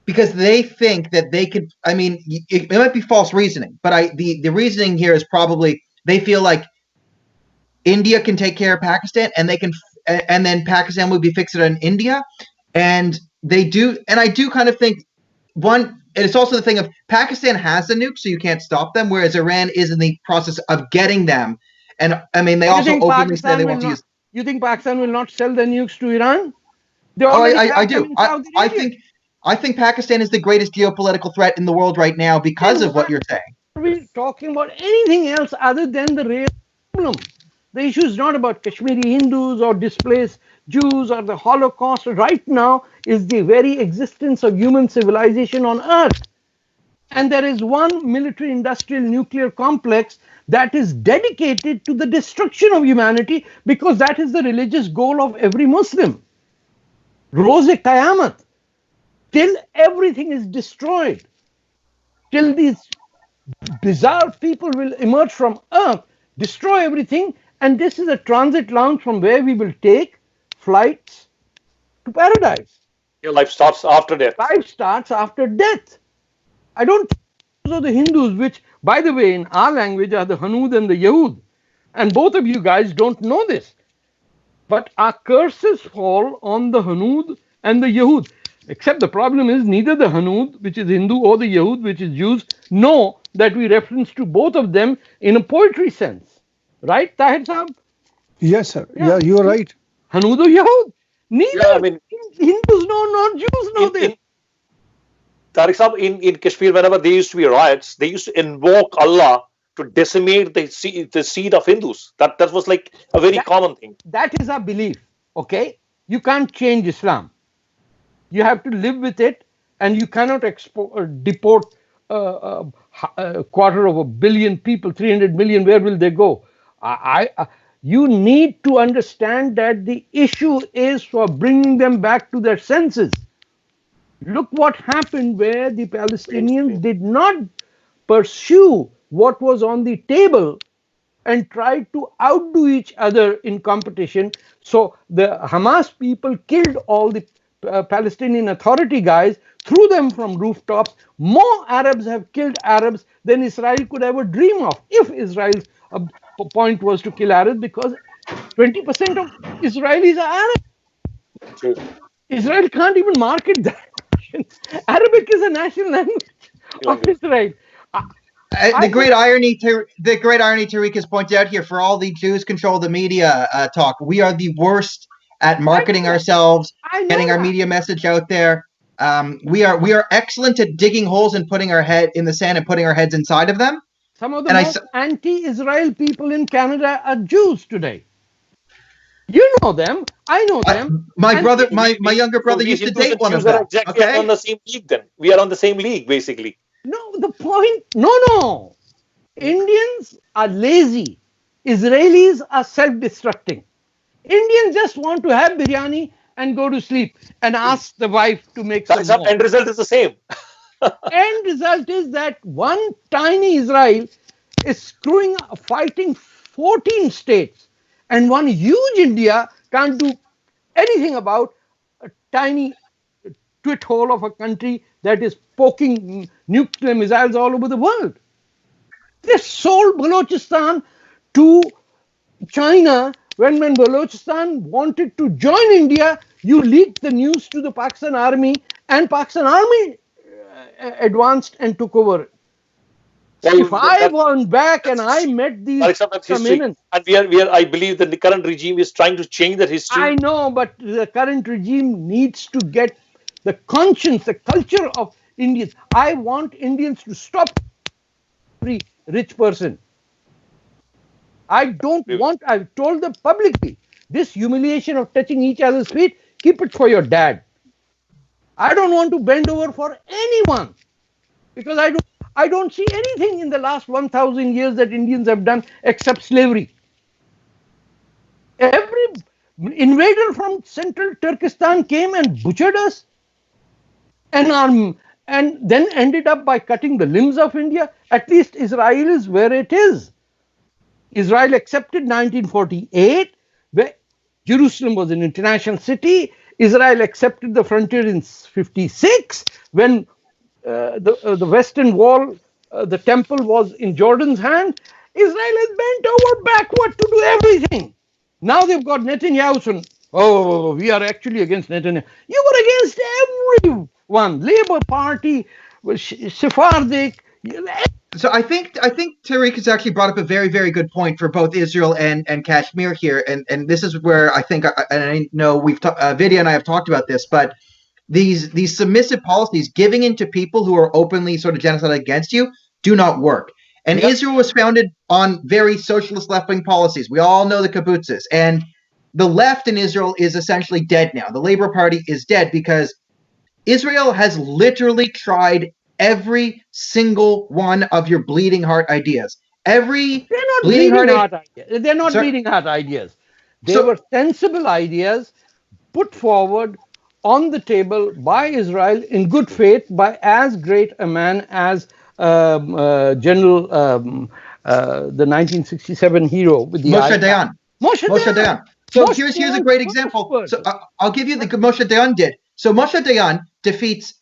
because they think that they could. I mean, it might be false reasoning, but the reasoning here is probably they feel like India can take care of Pakistan, and they can, and then Pakistan would be fixated on India, and they do. And I do kind of think one. And it's also the thing of Pakistan has the nukes, so you can't stop them, whereas Iran is in the process of getting them. And I mean, they also openly say they want to use. You think Pakistan will not sell the nukes to Iran? I do. I think Pakistan is the greatest geopolitical threat in the world right now because of what you're saying. Are we talking about anything else other than the real problem? The issue is not about Kashmiri Hindus or displaced Jews or the Holocaust. Right now is the very existence of human civilization on Earth. And there is one military industrial nuclear complex that is dedicated to the destruction of humanity because that is the religious goal of every Muslim. Roze Qayamat. Till everything is destroyed. Till these bizarre people will emerge from Earth, destroy everything. And this is a transit lounge from where we will take flights to paradise. Your life starts after death. Life starts after death. I don't think those are the Hindus, which, by the way, in our language are the Hanud and the Yahud. And both of you guys don't know this. But our curses fall on the Hanud and the Yahud. Except the problem is neither the Hanud, which is Hindu, or the Yahud, which is Jews, know that we reference to both of them in a poetry sense. Right, Tahir Saab? Yes, sir. Yeah, you are right. Hanud or Yahud. Neither Hindus know, nor Jews know this. Tariq Saab, in Kashmir, whenever there used to be riots, they used to invoke Allah to decimate the seed of Hindus. That was like a very common thing. That is our belief, okay? You can't change Islam. You have to live with it, and you cannot deport a quarter of a billion people, 300 million. Where will they go? You need to understand that the issue is for bringing them back to their senses. Look what happened where the Palestinians did not pursue what was on the table and tried to outdo each other in competition. So the Hamas people killed all the Palestinian Authority guys, threw them from rooftops. More Arabs have killed Arabs than Israel could ever dream of, if Israel's point was to kill Arabs, because 20% of Israelis are Arabs. True. Israel can't even market that. Arabic is a national language of Israel. The great irony, Tariq has pointed out here, for all the Jews control the media talk, we are the worst at marketing ourselves, getting our media message out there. We are excellent at digging holes and putting our head in the sand and putting our heads inside of them. Some of the most anti-Israel people in Canada are Jews today. You know them. I know them. My And brother, they- my younger brother we used to Hindus date and one of Jews are them. exactly Okay. on the same league. Then we are on the same league, basically. No, the point. No. Indians are lazy. Israelis are self-destructing. Indians just want to have biryani and go to sleep and ask the wife to make some That's up. more. End result is the same. End result is that one tiny Israel is fighting 14 states, and one huge India can't do anything about a tiny twit hole of a country that is poking nuclear missiles all over the world. They sold Balochistan to China. When Balochistan wanted to join India, you leaked the news to the Pakistan army, and Pakistan army advanced and took over. So if I went back and I met these That's history. And I believe that the current regime is trying to change that history. I know, but the current regime needs to get the conscience, the culture of Indians. I want Indians to stop every rich person. I don't want, I've told them publicly, this humiliation of touching each other's feet, keep it for your dad. I don't want to bend over for anyone because I don't see anything in the last 1,000 years that Indians have done except slavery. Every invader from central Turkestan came and butchered us and then ended up by cutting the limbs of India. At least Israel is where it is. Israel accepted 1948, where Jerusalem was an international city. Israel accepted the frontier in 56 when the Western Wall, the temple was in Jordan's hand. Israel has bent over backward to do everything. Now they've got Netanyahu. And, oh, we are actually against Netanyahu. You were against everyone. Labour Party, Sephardic. So I think Tariq has actually brought up a very, very good point for both Israel and Kashmir here, and this is where I think I know Vidya and I have talked about this, but these submissive policies, giving in to people who are openly sort of genocidal against you, do not work. And Israel was founded on very socialist left-wing policies. We all know the kibbutzes, and the left in Israel is essentially dead now. The Labour Party is dead because Israel has literally tried every single one of your bleeding heart ideas. They're not bleeding heart ideas. They're not bleeding heart ideas. They were sensible ideas put forward on the table by Israel in good faith by as great a man as General, the 1967 hero with the Moshe Dayan. Moshe Dayan. So here's a great example. So I'll give you the Moshe Dayan did. So Moshe Dayan defeats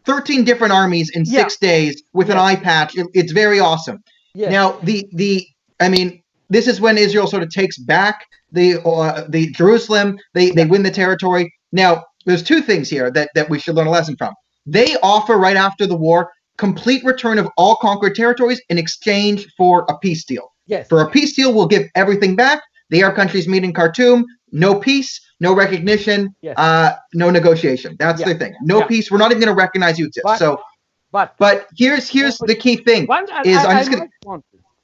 13 different armies in 6 days with an eye patch. It's very awesome. Yes. Now this is when Israel sort of takes back the Jerusalem. They win the territory. Now there's two things here that we should learn a lesson from. They offer right after the war complete return of all conquered territories in exchange for a peace deal. Yes. For a peace deal, we'll give everything back. The Arab countries meet in Khartoum. No peace, no recognition, no negotiation. That's their thing. No peace. We're not even going to recognize you exist. But here's the key thing.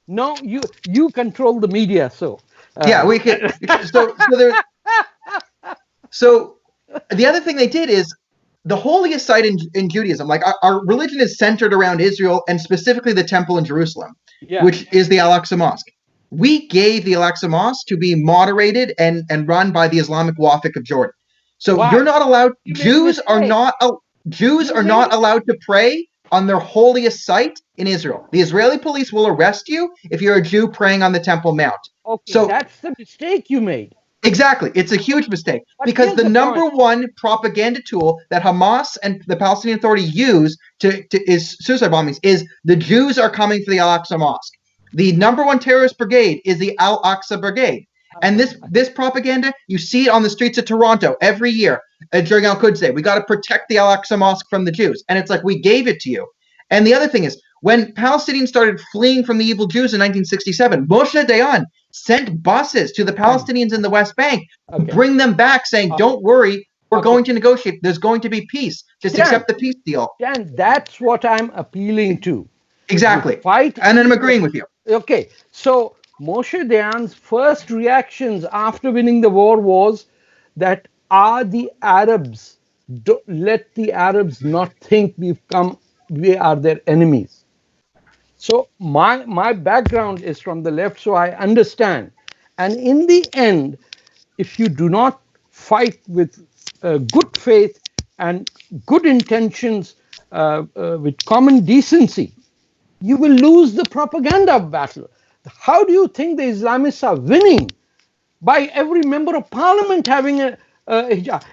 No, you control the media, so we can. So the other thing they did is the holiest site in Judaism. Like our religion is centered around Israel and specifically the temple in Jerusalem, which is the Al-Aqsa Mosque. We gave the Al-Aqsa Mosque to be moderated and run by the Islamic Waqf of Jordan. So you're not allowed. Jews are not allowed to pray on their holiest site in Israel. The Israeli police will arrest you if you're a Jew praying on the Temple Mount. Okay, so that's the mistake you made. Exactly. It's a huge mistake because the number one propaganda tool that Hamas and the Palestinian Authority use is suicide bombings is the Jews are coming for the Al-Aqsa Mosque. The number one terrorist brigade is the Al-Aqsa Brigade. And this propaganda, you see it on the streets of Toronto every year during Al-Quds Day. We got to protect the Al-Aqsa Mosque from the Jews. And it's like, we gave it to you. And the other thing is, when Palestinians started fleeing from the evil Jews in 1967, Moshe Dayan sent buses to the Palestinians in the West Bank to bring them back, saying, don't worry, we're going to negotiate. There's going to be peace. Just accept the peace deal. Dan, that's what I'm appealing to. Exactly. And I'm agreeing with you. Okay. So Moshe Dayan's first reactions after winning the war was that are the Arabs, let the Arabs not think we are their enemies. So my background is from the left, so I understand. And in the end, if you do not fight with good faith and good intentions, with common decency, you will lose the propaganda battle. How do you think the Islamists are winning? By every member of parliament having a hijab.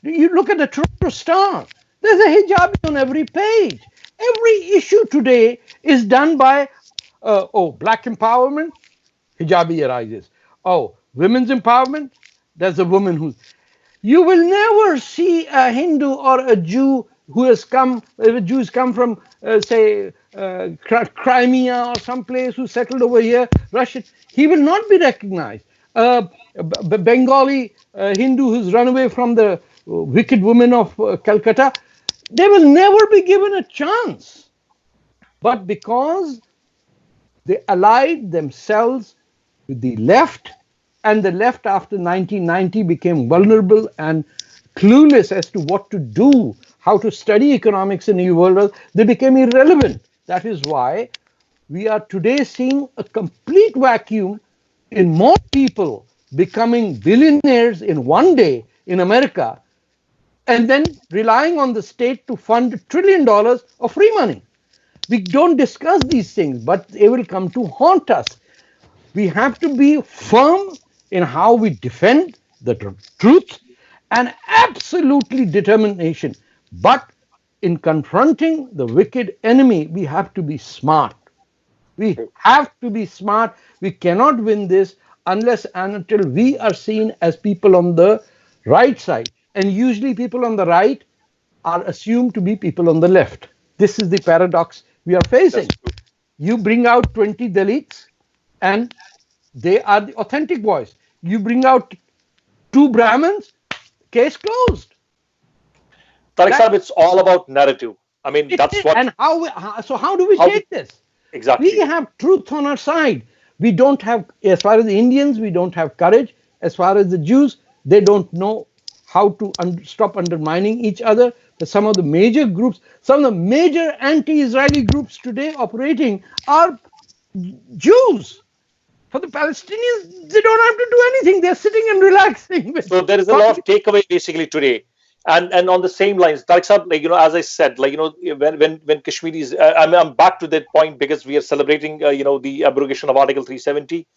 You look at the Toronto Star, there's a hijab on every page. Every issue today is done by, black empowerment, hijabi arises. Oh, women's empowerment, there's a woman who's. You will never see a Hindu or a Jew who has come, Jews come from, say, Crimea or someplace who settled over here, Russian. He will not be recognized. A Bengali Hindu who's run away from the wicked women of Calcutta, they will never be given a chance. But because they allied themselves with the left, and the left after 1990 became vulnerable and clueless as to what to do, how to study economics in the new world, they became irrelevant. That is why we are today seeing a complete vacuum in more people becoming billionaires in one day in America, and then relying on the state to fund $1 trillion of free money. We don't discuss these things, but they will come to haunt us. We have to be firm in how we defend the truth and absolutely determination. But in confronting the wicked enemy, we have to be smart. We have to be smart. We cannot win this unless and until we are seen as people on the right side. And usually people on the right are assumed to be people on the left. This is the paradox we are facing. You bring out 20 Dalits and they are the authentic voice. You bring out 2 Brahmins, case closed. Tariq Saab, it's all about narrative. I mean, that's what. And how do we take this? Exactly. We have truth on our side. We don't have, as far as the Indians, we don't have courage. As far as the Jews, they don't know how to stop undermining each other. Some of the major groups, some of the major anti-Israeli groups today operating are Jews. For the Palestinians, they don't have to do anything. They're sitting and relaxing. So there is a lot of takeaway basically today. And on the same lines, Tariq Saab, as I said, when Kashmiris, I'm back to that point because we are celebrating, the abrogation of Article 370.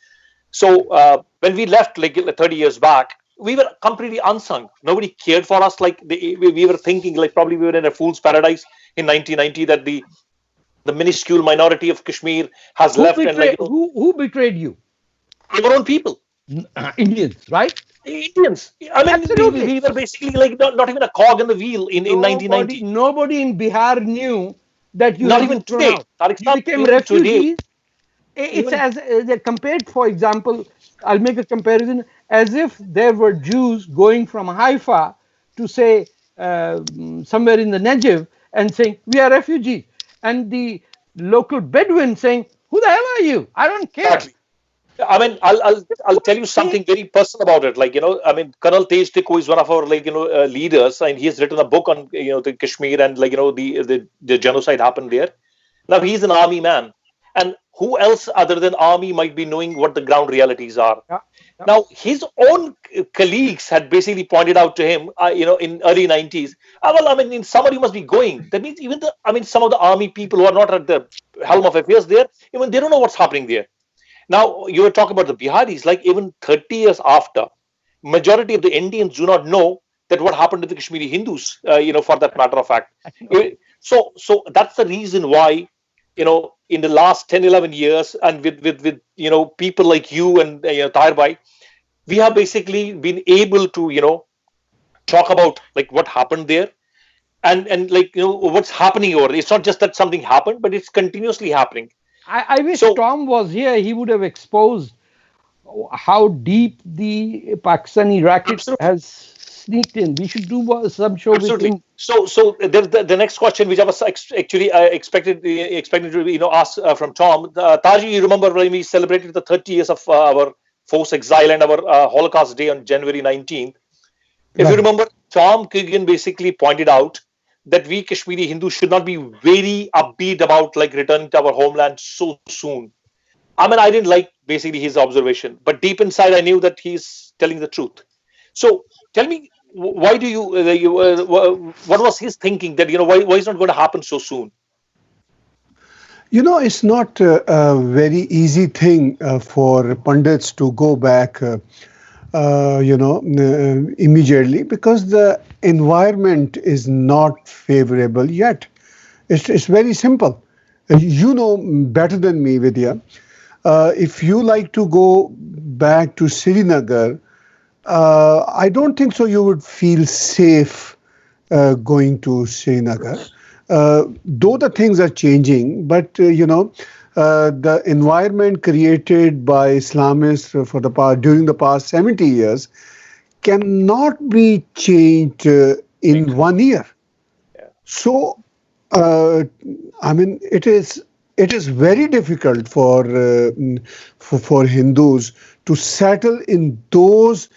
So when we left 30 years back, we were completely unsung. Nobody cared for us. We were thinking probably we were in a fool's paradise in 1990 that the minuscule minority of Kashmir has left. Who betrayed you? Our own people. Indians, right? Indians. I mean, we were basically not even a cog in the wheel in 1990. Nobody in Bihar knew that you not even today. You became refugees. It's as compared, for example, I'll make a comparison as if there were Jews going from Haifa to say somewhere in the Negev and saying we are refugees, and the local Bedouin saying, "Who the hell are you? I don't care." Exactly. I mean, I'll tell you something very personal about it. I mean, Colonel Tej Tikku is one of our leaders, and he has written a book on the Kashmir and the genocide happened there. Now he's an army man, and who else other than army might be knowing what the ground realities are? Yeah. Now his own colleagues had basically pointed out to him, in early 90s. Well, I mean, somebody must be going. That means even some of the army people who are not at the helm of affairs there, even they don't know what's happening there. Now, you were talking about the Biharis, even 30 years after, majority of the Indians do not know that what happened to the Kashmiri Hindus, for that matter of fact. So that's the reason why, in the last 10, 11 years, and with people like you and Tahir Bhai, we have basically been able to, talk about what happened there and what's happening over there. It's not just that something happened, but it's continuously happening. I wish Tom was here. He would have exposed how deep the Pakistani racket has sneaked in. We should do some show Absolutely. with him. So the next question, which I was actually expected to ask from Tom, Taji, you remember when we celebrated the 30 years of our forced exile and our Holocaust Day on January 19th? If you remember, Tom Keegan basically pointed out that we Kashmiri Hindus should not be very upbeat about like returning to our homeland so soon. I mean, I didn't like basically his observation, but deep inside, I knew that he's telling the truth. So tell me, why do what was his thinking that, why it's not going to happen so soon? It's not a very easy thing for pundits to go back, immediately, because the environment is not favorable yet. It's very simple. You know better than me, Vidya. If you like to go back to Srinagar, I don't think so you would feel safe going to Srinagar. Though the things are changing, but the environment created by Islamists during the past 70 years cannot be changed in 1 year. Yeah. So, I mean, it is very difficult for Hindus to settle in those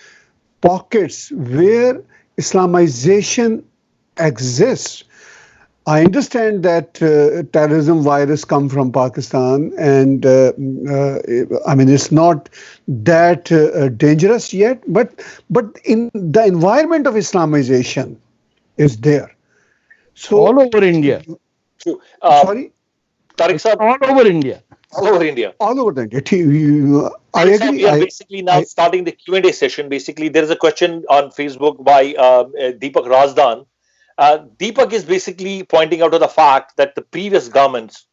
pockets where Islamization exists. I understand that terrorism virus come from Pakistan, and I mean it's not that dangerous yet. But in the environment of Islamization is there. So all over India. True. Sorry, Tariq sir, all over India. all over India. all over India. I Tariq sir, agree. we are basically now starting the Q&A session. Basically, there is a question on Facebook by Deepak Razdan. Deepak is basically pointing out to the fact that the previous governments,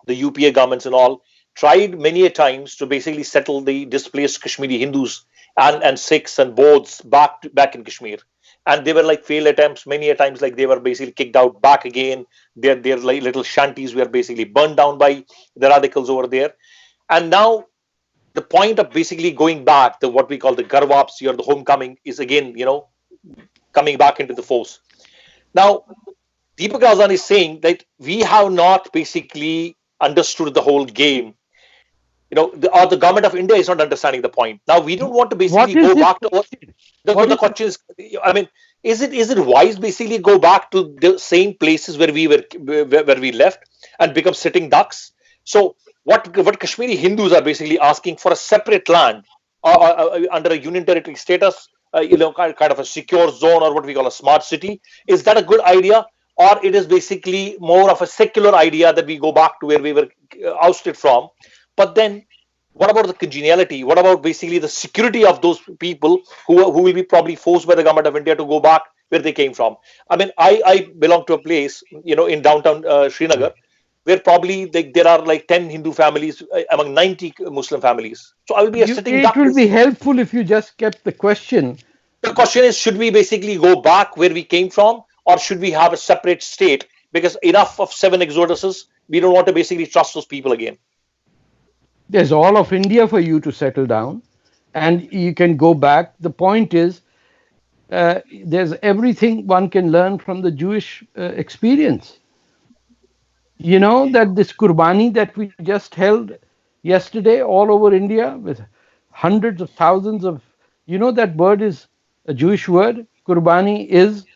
the UPA governments and all, tried many a times to basically settle the displaced Kashmiri Hindus and Sikhs and Bauds back in Kashmir. And they were like failed attempts many a times, like they were basically kicked out back again. Their like little shanties were basically burned down by the radicals over there. And now the point of basically going back, what we call the Garvapsi or the homecoming, is again, coming back into the force. Now, Deepak Razan is saying that we have not basically understood the whole game. Or the government of India is not understanding the point. Now, we don't want to basically go back to the question is, I mean, is it wise basically go back to the same places where we left and become sitting ducks? So what Kashmiri Hindus are basically asking for a separate land under a union territory status, kind of a secure zone, or what we call a smart city. Is that a good idea, or it is basically more of a secular idea that we go back to where we were ousted from? But then, what about the congeniality? What about basically the security of those people who will be probably forced by the government of India to go back where they came from? I mean, I belong to a place, in downtown Srinagar, where probably there are like 10 Hindu families among 90 Muslim families. So I will be sitting duck. It will be helpful if you just kept the question. The question is, should we basically go back where we came from, or should we have a separate state? Because enough of 7 exoduses, we don't want to basically trust those people again. There's all of India for you to settle down, and you can go back. The point is, there's everything one can learn from the Jewish experience. That this Qurbani that we just held yesterday all over India with hundreds of thousands of, that word is a Jewish word. Qurbani is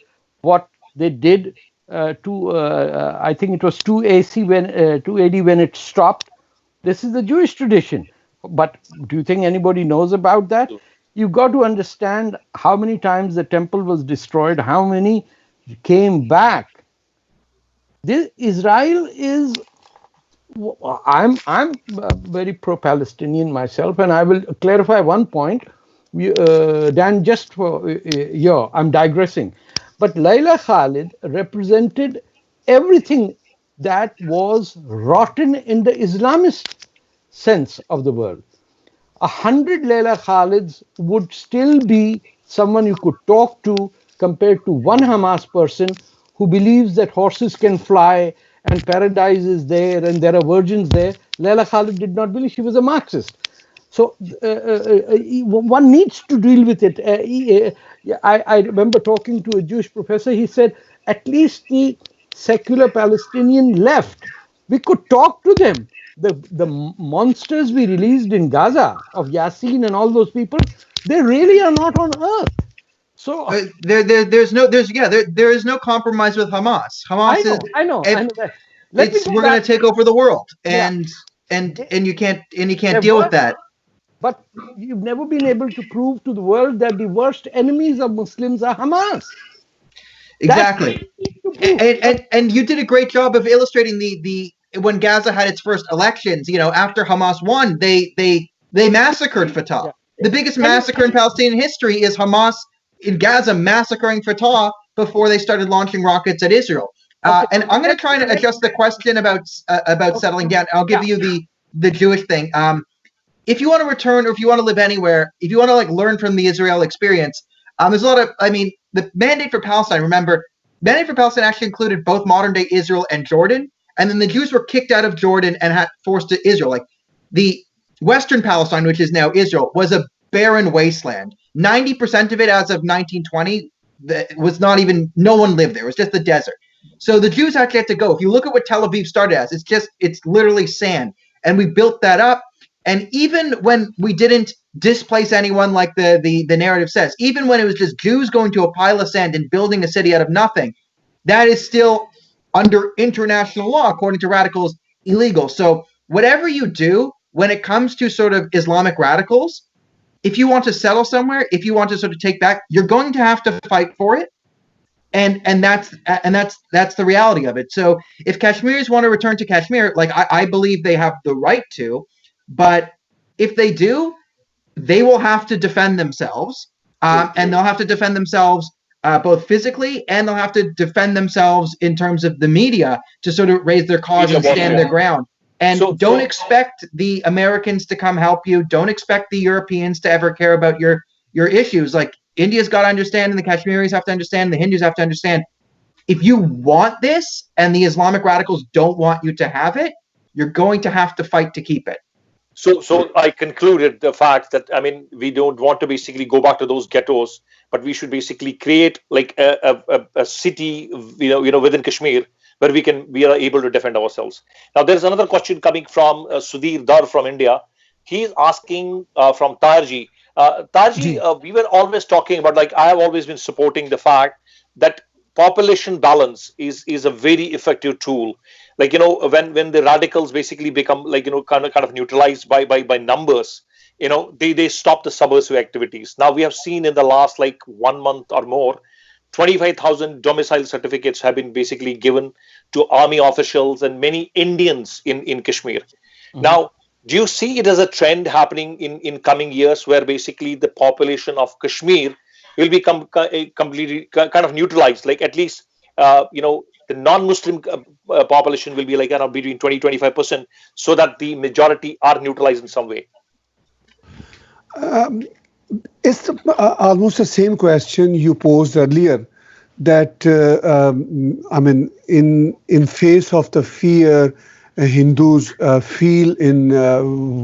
what they did I think it was 2 AD when it stopped. This is the Jewish tradition. But do you think anybody knows about that? You've got to understand how many times the temple was destroyed, how many came back. Israel is, I'm very pro-Palestinian myself, and I will clarify one point. Dan, just for I'm digressing, but Laila Khalid represented everything that was rotten in the Islamist sense of the word. 100 Laila Khalids would still be someone you could talk to compared to one Hamas person who believes that horses can fly and paradise is there and there are virgins there. Laila Khalid did not believe. She was a Marxist. So one needs to deal with it. I remember talking to a Jewish professor. He said, at least the secular Palestinian left, we could talk to them. The monsters we released in Gaza of Yassin and all those people, they really are not on earth. So there is no compromise with Hamas. Hamas is I know that. we're going to take over the world, Yeah. and you can't They deal were, with that. but you've never been able to prove to the world that the worst enemies of Muslims are Hamas. Exactly. And you did a great job of illustrating the when Gaza had its first elections. You know, after Hamas won, they massacred Fatah. Yeah. The biggest massacre in Palestinian history is Hamas in Gaza massacring Fatah before they started launching rockets at Israel. And I'm going to try and adjust the question about settling down. I'll give you the Jewish thing. If you want to return, or if you want to live anywhere, if you want to learn from the Israel experience, there's a lot of. I mean, the Mandate for Palestine. Remember, Mandate for Palestine actually included both modern day Israel and Jordan, and then the Jews were kicked out of Jordan and had forced to Israel. Like the Western Palestine, which is now Israel, was a barren wasteland. 90% of it, as of 1920, was not even. No one lived there. It was just the desert. So the Jews actually had to go. If you look at what Tel Aviv started as, it's literally sand, and we built that up. And even when we didn't displace anyone like the narrative says, even when it was just Jews going to a pile of sand and building a city out of nothing, that is still under international law, according to radicals, illegal. So whatever you do when it comes to sort of Islamic radicals, if you want to settle somewhere, if you want to sort of take back, you're going to have to fight for it. And that's the reality of it. So if Kashmiris want to return to Kashmir, I believe they have the right to. But if they do, they will have to defend themselves, and they'll have to defend themselves both physically, and they'll have to defend themselves in terms of the media to sort of raise their cause and stand their ground. And don't expect the Americans to come help you. Don't expect the Europeans to ever care about your issues. Like India's got to understand, and the Kashmiris have to understand, and the Hindus have to understand. If you want this, and the Islamic radicals don't want you to have it, you're going to have to fight to keep it. So I concluded the fact that, I mean, we don't want to basically go back to those ghettos, but we should basically create like a city, within Kashmir where we are able to defend ourselves. Now, there's another question coming from Sudhir Dar from India. He's asking from Tarji. Tarji, we were always talking about, like, I have always been supporting the fact that population balance is a very effective tool. Like, when the radicals basically become like, kind of neutralized by numbers, they stop the subversive activities. Now we have seen in the last like 1 month or more, 25,000 domicile certificates have been basically given to army officials and many Indians in Kashmir. Mm-hmm. Now, do you see it as a trend happening in coming years where basically the population of Kashmir will become completely kind of neutralized? Like at least, the non-Muslim population will be like around between 20-25%, so that the majority are neutralized in some way. It's almost the same question you posed earlier. That I mean, in face of the fear Hindus feel in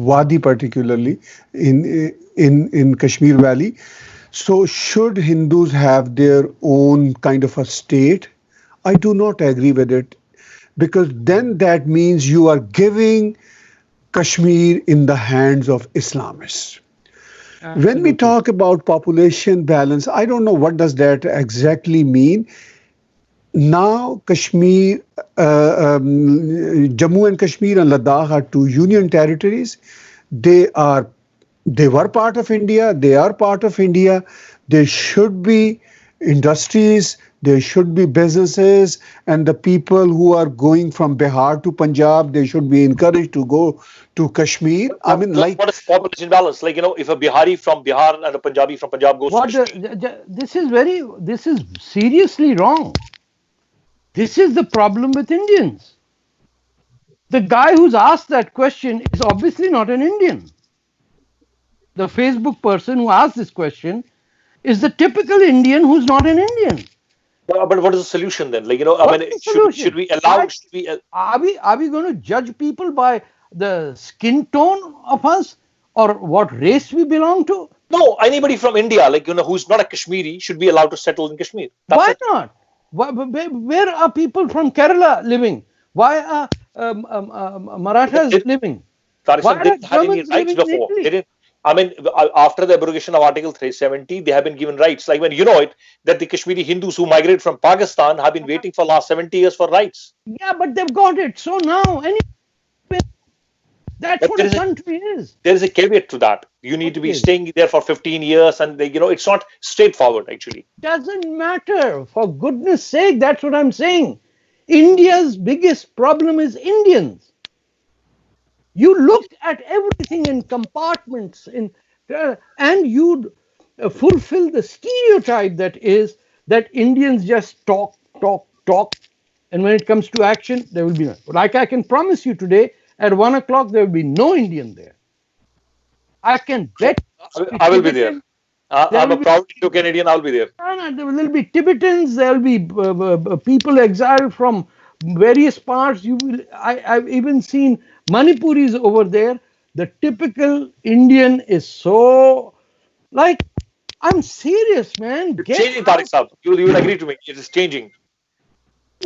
Wadi, particularly in Kashmir Valley. So should Hindus have their own kind of a state? I do not agree with it, because then that means you are giving Kashmir in the hands of Islamists. Absolutely. When we talk about population balance, I don't know what does that exactly mean. Now Kashmir, Jammu and Kashmir and Ladakh are two union territories. They were part of India. They are part of India. There should be industries. There should be businesses, and the people who are going from Bihar to Punjab, they should be encouraged to go to Kashmir. I mean, like, what is population balance? Like, if a Bihari from Bihar and a Punjabi from Punjab goes to Kashmir. This is seriously wrong. This is the problem with Indians. The guy who's asked that question is obviously not an Indian. The Facebook person who asked this question is the typical Indian who's not an Indian. But what is the solution then? Like, I mean, should we allow? Are we going to judge people by the skin tone of us, or what race we belong to? No, anybody from India, like, who's not a Kashmiri should be allowed to settle in Kashmir. That's Why it. not? Where are people from Kerala living? Why are Marathas living? Tariq Why sir, they are didn't have any Germans rights living in before. They Italy? didn't. I mean, after the abrogation of Article 370, they have been given rights. Like when you know it, that the Kashmiri Hindus who migrated from Pakistan have been waiting for last 70 years for rights. Yeah, but they've got it. So now, that's But what a country is. there is a caveat to that. You need to be staying there for 15 years, and it's not straightforward actually. Doesn't matter. For goodness sake, that's what I'm saying. India's biggest problem is Indians. You look at everything in compartments, and you fulfill the stereotype that is that Indians just talk, talk, talk, and when it comes to action, there will be none. Like I can promise you today, at 1 o'clock there will be no Indian there. I can bet. I will be there. I'm a proud Indo-Canadian. I'll be there. There will be Tibetans. There will be people exiled from various parts. I've even seen Manipuris over there. The typical Indian is so like. I'm serious, man. It's changing, Tariq Saab. You will agree to me. It is changing.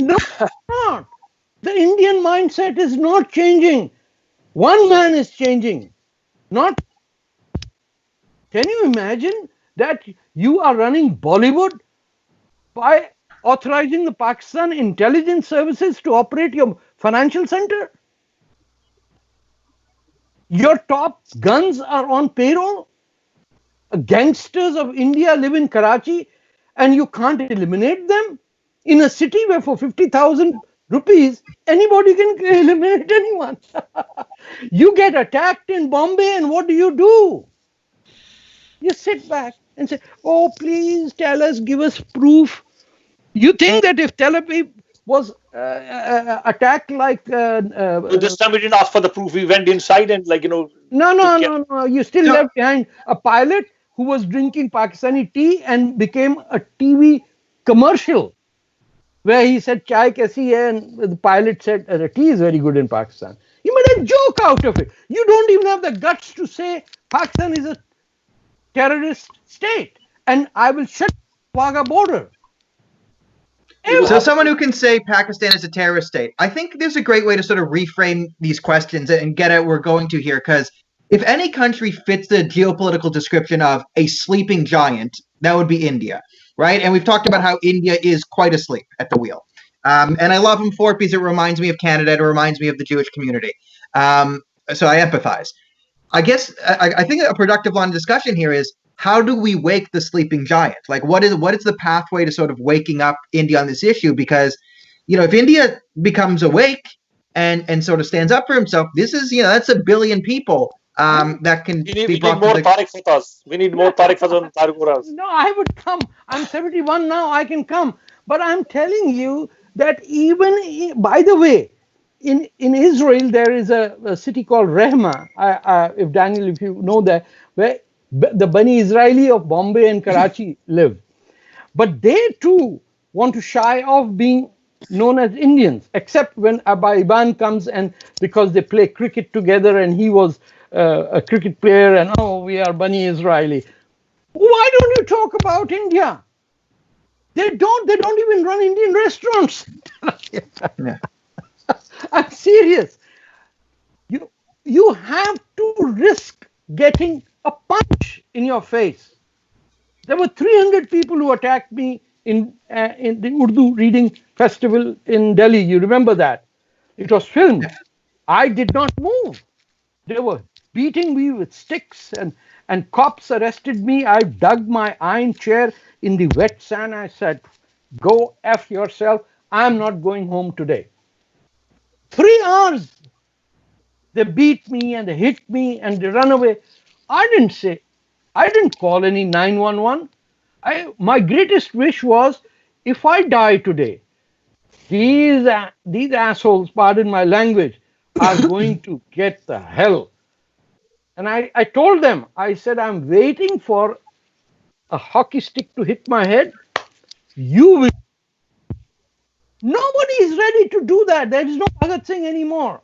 No, not. The Indian mindset is not changing. One man is changing. Not. Can you imagine that you are running Bollywood by authorizing the Pakistan intelligence services to operate your financial center? Your top guns are on payroll. Gangsters of India live in Karachi, and you can't eliminate them in a city where for 50,000 rupees anybody can eliminate anyone. You get attacked in Bombay, and what do? You sit back and say, oh, please tell us, give us proof. You think that if Tel Aviv was attacked like... this time we didn't ask for the proof. We went inside and No. You still left behind a pilot who was drinking Pakistani tea and became a TV commercial where he said, chai kaisi hai? And the pilot said, tea is very good in Pakistan. You made a joke out of it. You don't even have the guts to say Pakistan is a terrorist state and I will shut Wagah border. So someone who can say Pakistan is a terrorist state, I think there's a great way to sort of reframe these questions and get at where we're going to here, because if any country fits the geopolitical description of a sleeping giant, that would be India, right? And we've talked about how India is quite asleep at the wheel. And I love him for it because it reminds me of Canada. It reminds me of the Jewish community. So I empathize. I guess I think a productive line of discussion here is, how do we wake the sleeping giant? Like, what is the pathway to sort of waking up India on this issue? Because, if India becomes awake and sort of stands up for himself, this is, that's 1 billion people that can be brought to the... Tariq Fatas. We need more Tariq Fatas and Tariq Uras. No, I would come. I'm 71 now. I can come. But I'm telling you that even, by the way, in Israel, there is a city called Rehma, if Daniel, if you know that, where the Bani Israeli of Bombay and Karachi live. But they too want to shy off being known as Indians, except when Abba Iban comes, and because they play cricket together and he was a cricket player and we are Bani Israeli. Why don't you talk about India? They don't even run Indian restaurants. Yeah. I'm serious. You have to risk getting a punch in your face. There were 300 people who attacked me in the Urdu reading festival in Delhi. You remember that? It was filmed. I did not move. They were beating me with sticks and cops arrested me. I dug my iron chair in the wet sand. I said, go F yourself. I'm not going home today. 3 hours. They beat me and they hit me and they run away. I didn't call any 911. My greatest wish was, if I die today, these assholes, pardon my language, are going to get the hell. And I told them, I said, I'm waiting for a hockey stick to hit my head. You will. Nobody is ready to do that. There is no Bhagat Singh anymore.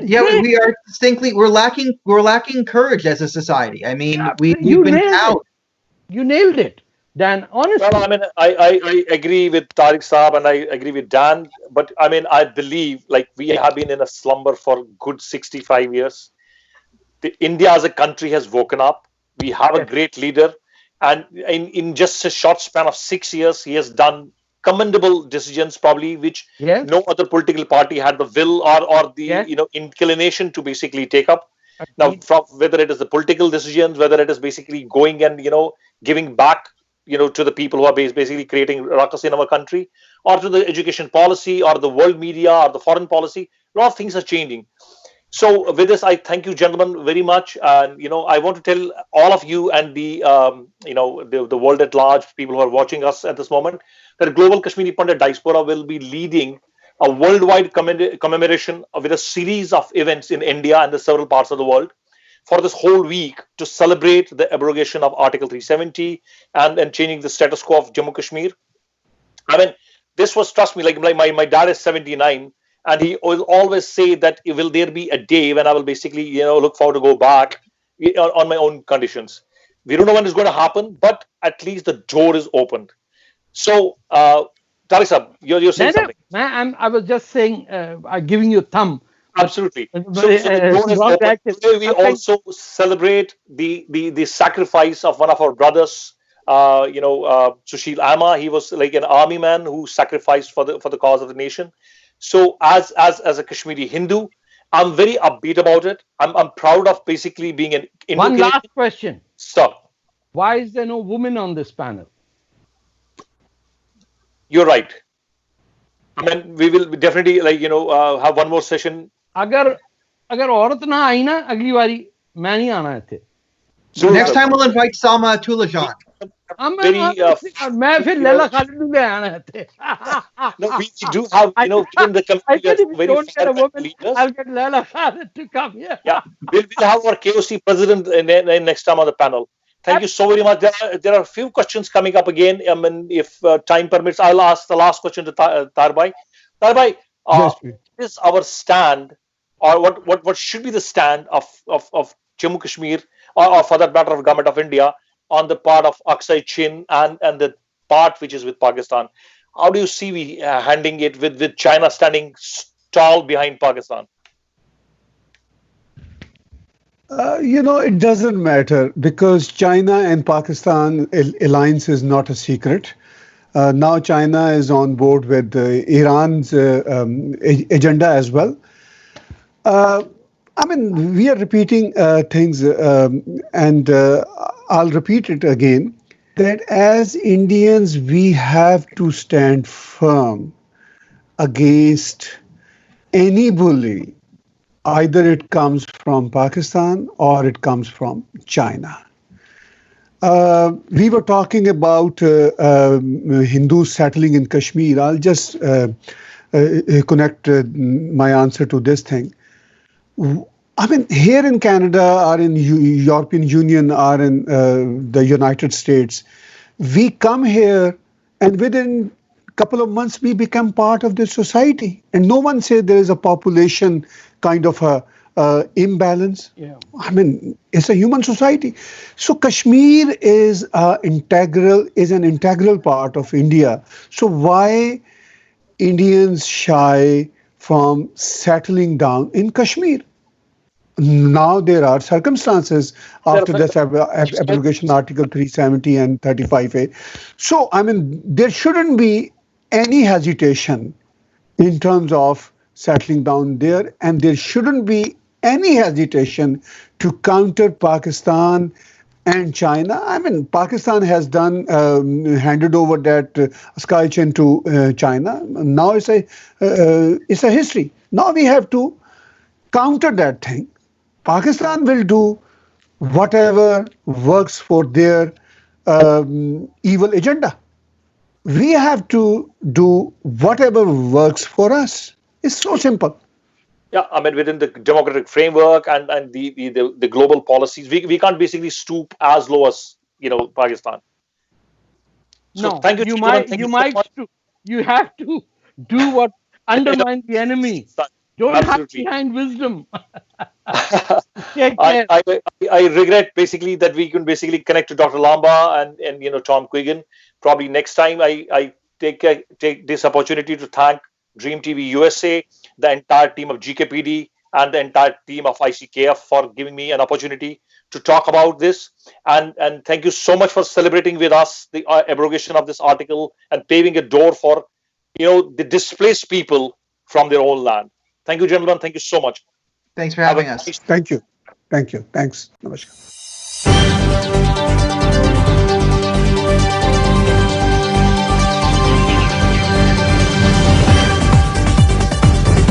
Yeah, we are distinctly we're lacking courage as a society. I mean, Yeah, we've you been nailed it. out. You nailed it, Dan. Well, Honestly, I mean, I agree with Tariq Saab and I agree with Dan, but I mean, I believe like we have been in a slumber for good 65 years. India as a country has woken up. We have a yes, great leader, and in just a short span of 6 years, he has done commendable decisions, probably which yes, no other political party had the will or the yes. inclination to basically take up. Now, Agreed. from whether it is the political decisions, whether it is basically going and giving back to the people who are basically creating ruckus in our country, or to the education policy, or the world media, or the foreign policy, a lot of things are changing. So with this, I thank you, gentlemen, very much. And I want to tell all of you and the world at large, people who are watching us at this moment, that Global Kashmiri Pandit Diaspora will be leading a worldwide commemoration with a series of events in India and the several parts of the world for this whole week to celebrate the abrogation of Article 370 and changing the status quo of Jammu Kashmir. I mean, this was, trust me, like my dad is 79, and he will always say that will there be a day when I will basically, look forward to go back on my own conditions. We don't know when it's going to happen, but at least the door is opened. So, Tariq Sahab, you're No, saying no, something. I was just saying, I'm giving you a thumb, Absolutely. So the door is wrong open. direction. Today we I'm saying, also celebrate the sacrifice of one of our brothers. Sushil Ama. He was like an army man who sacrificed for the cause of the nation. So as a Kashmiri Hindu, I'm very upbeat about it. I'm proud of basically being an one last Indo-Canadian. question. Stop. Why is there no woman on this panel? You're right. I mean, we will definitely have one more session. अगर अगर औरत ना आई ना अगली बारी मैं नहीं आना थे. So Next time we'll invite Salma Tulajan. very मैं फिर लैला खालिद भी ले आना थे. no, we do have within the I community we said have if you very don't get a far-right woman, leaders. I'll get Laila Khalid to come here. Yeah, we'll have our KOC president in next time on the panel. Thank you so very much. There are a few questions coming up again. I mean, if time permits, I'll ask the last question to Tarbai. Tarbai, Yes, please. is our stand, or what should be the stand of Jammu Kashmir, or for that matter of government of India, on the part of Aksai Chin and the part which is with Pakistan? How do you see we handling it with China standing tall behind Pakistan? It doesn't matter because China and Pakistan alliance is not a secret. Now China is on board with Iran's agenda as well. I mean, we are repeating things, and I'll repeat it again, that as Indians, we have to stand firm against any bully. Either it comes from Pakistan or it comes from China. We were talking about Hindus settling in Kashmir. I'll just connect my answer to this thing. I mean, here in Canada or in European Union or in the United States, we come here and within a couple of months we become part of the society. And no one says there is a population kind of a imbalance. Yeah. I mean, it's a human society. So Kashmir is an integral part of India. So why Indians shy from settling down in Kashmir? Now there are circumstances after this abrogation Article 370 and 35A. So, I mean, there shouldn't be any hesitation in terms of settling down there, and there shouldn't be any hesitation to counter Pakistan and China. I mean, Pakistan has handed over that sky chain to China. Now it's a history. Now we have to counter that thing. Pakistan will do whatever works for their evil agenda. We have to do whatever works for us. It's so simple. Yeah, I mean, within the democratic framework and the global policies, we can't basically stoop as low as Pakistan. So No, thank you, you gentlemen. might Thank you you so might much. you have to do what undermines the enemy. Don't hide Absolutely. behind wisdom. Take care. I regret basically that we can basically connect to Dr. Lamba and Tom Quiggin. Probably next time I take this opportunity to thank Dream TV USA, the entire team of GKPD, and the entire team of ICKF for giving me an opportunity to talk about this. And thank you so much for celebrating with us the abrogation of this article and paving a door for the displaced people from their own land. Thank you, gentlemen. Thank you so much. Thanks for having us. Thank you. Thank you. Thanks. Namaskar.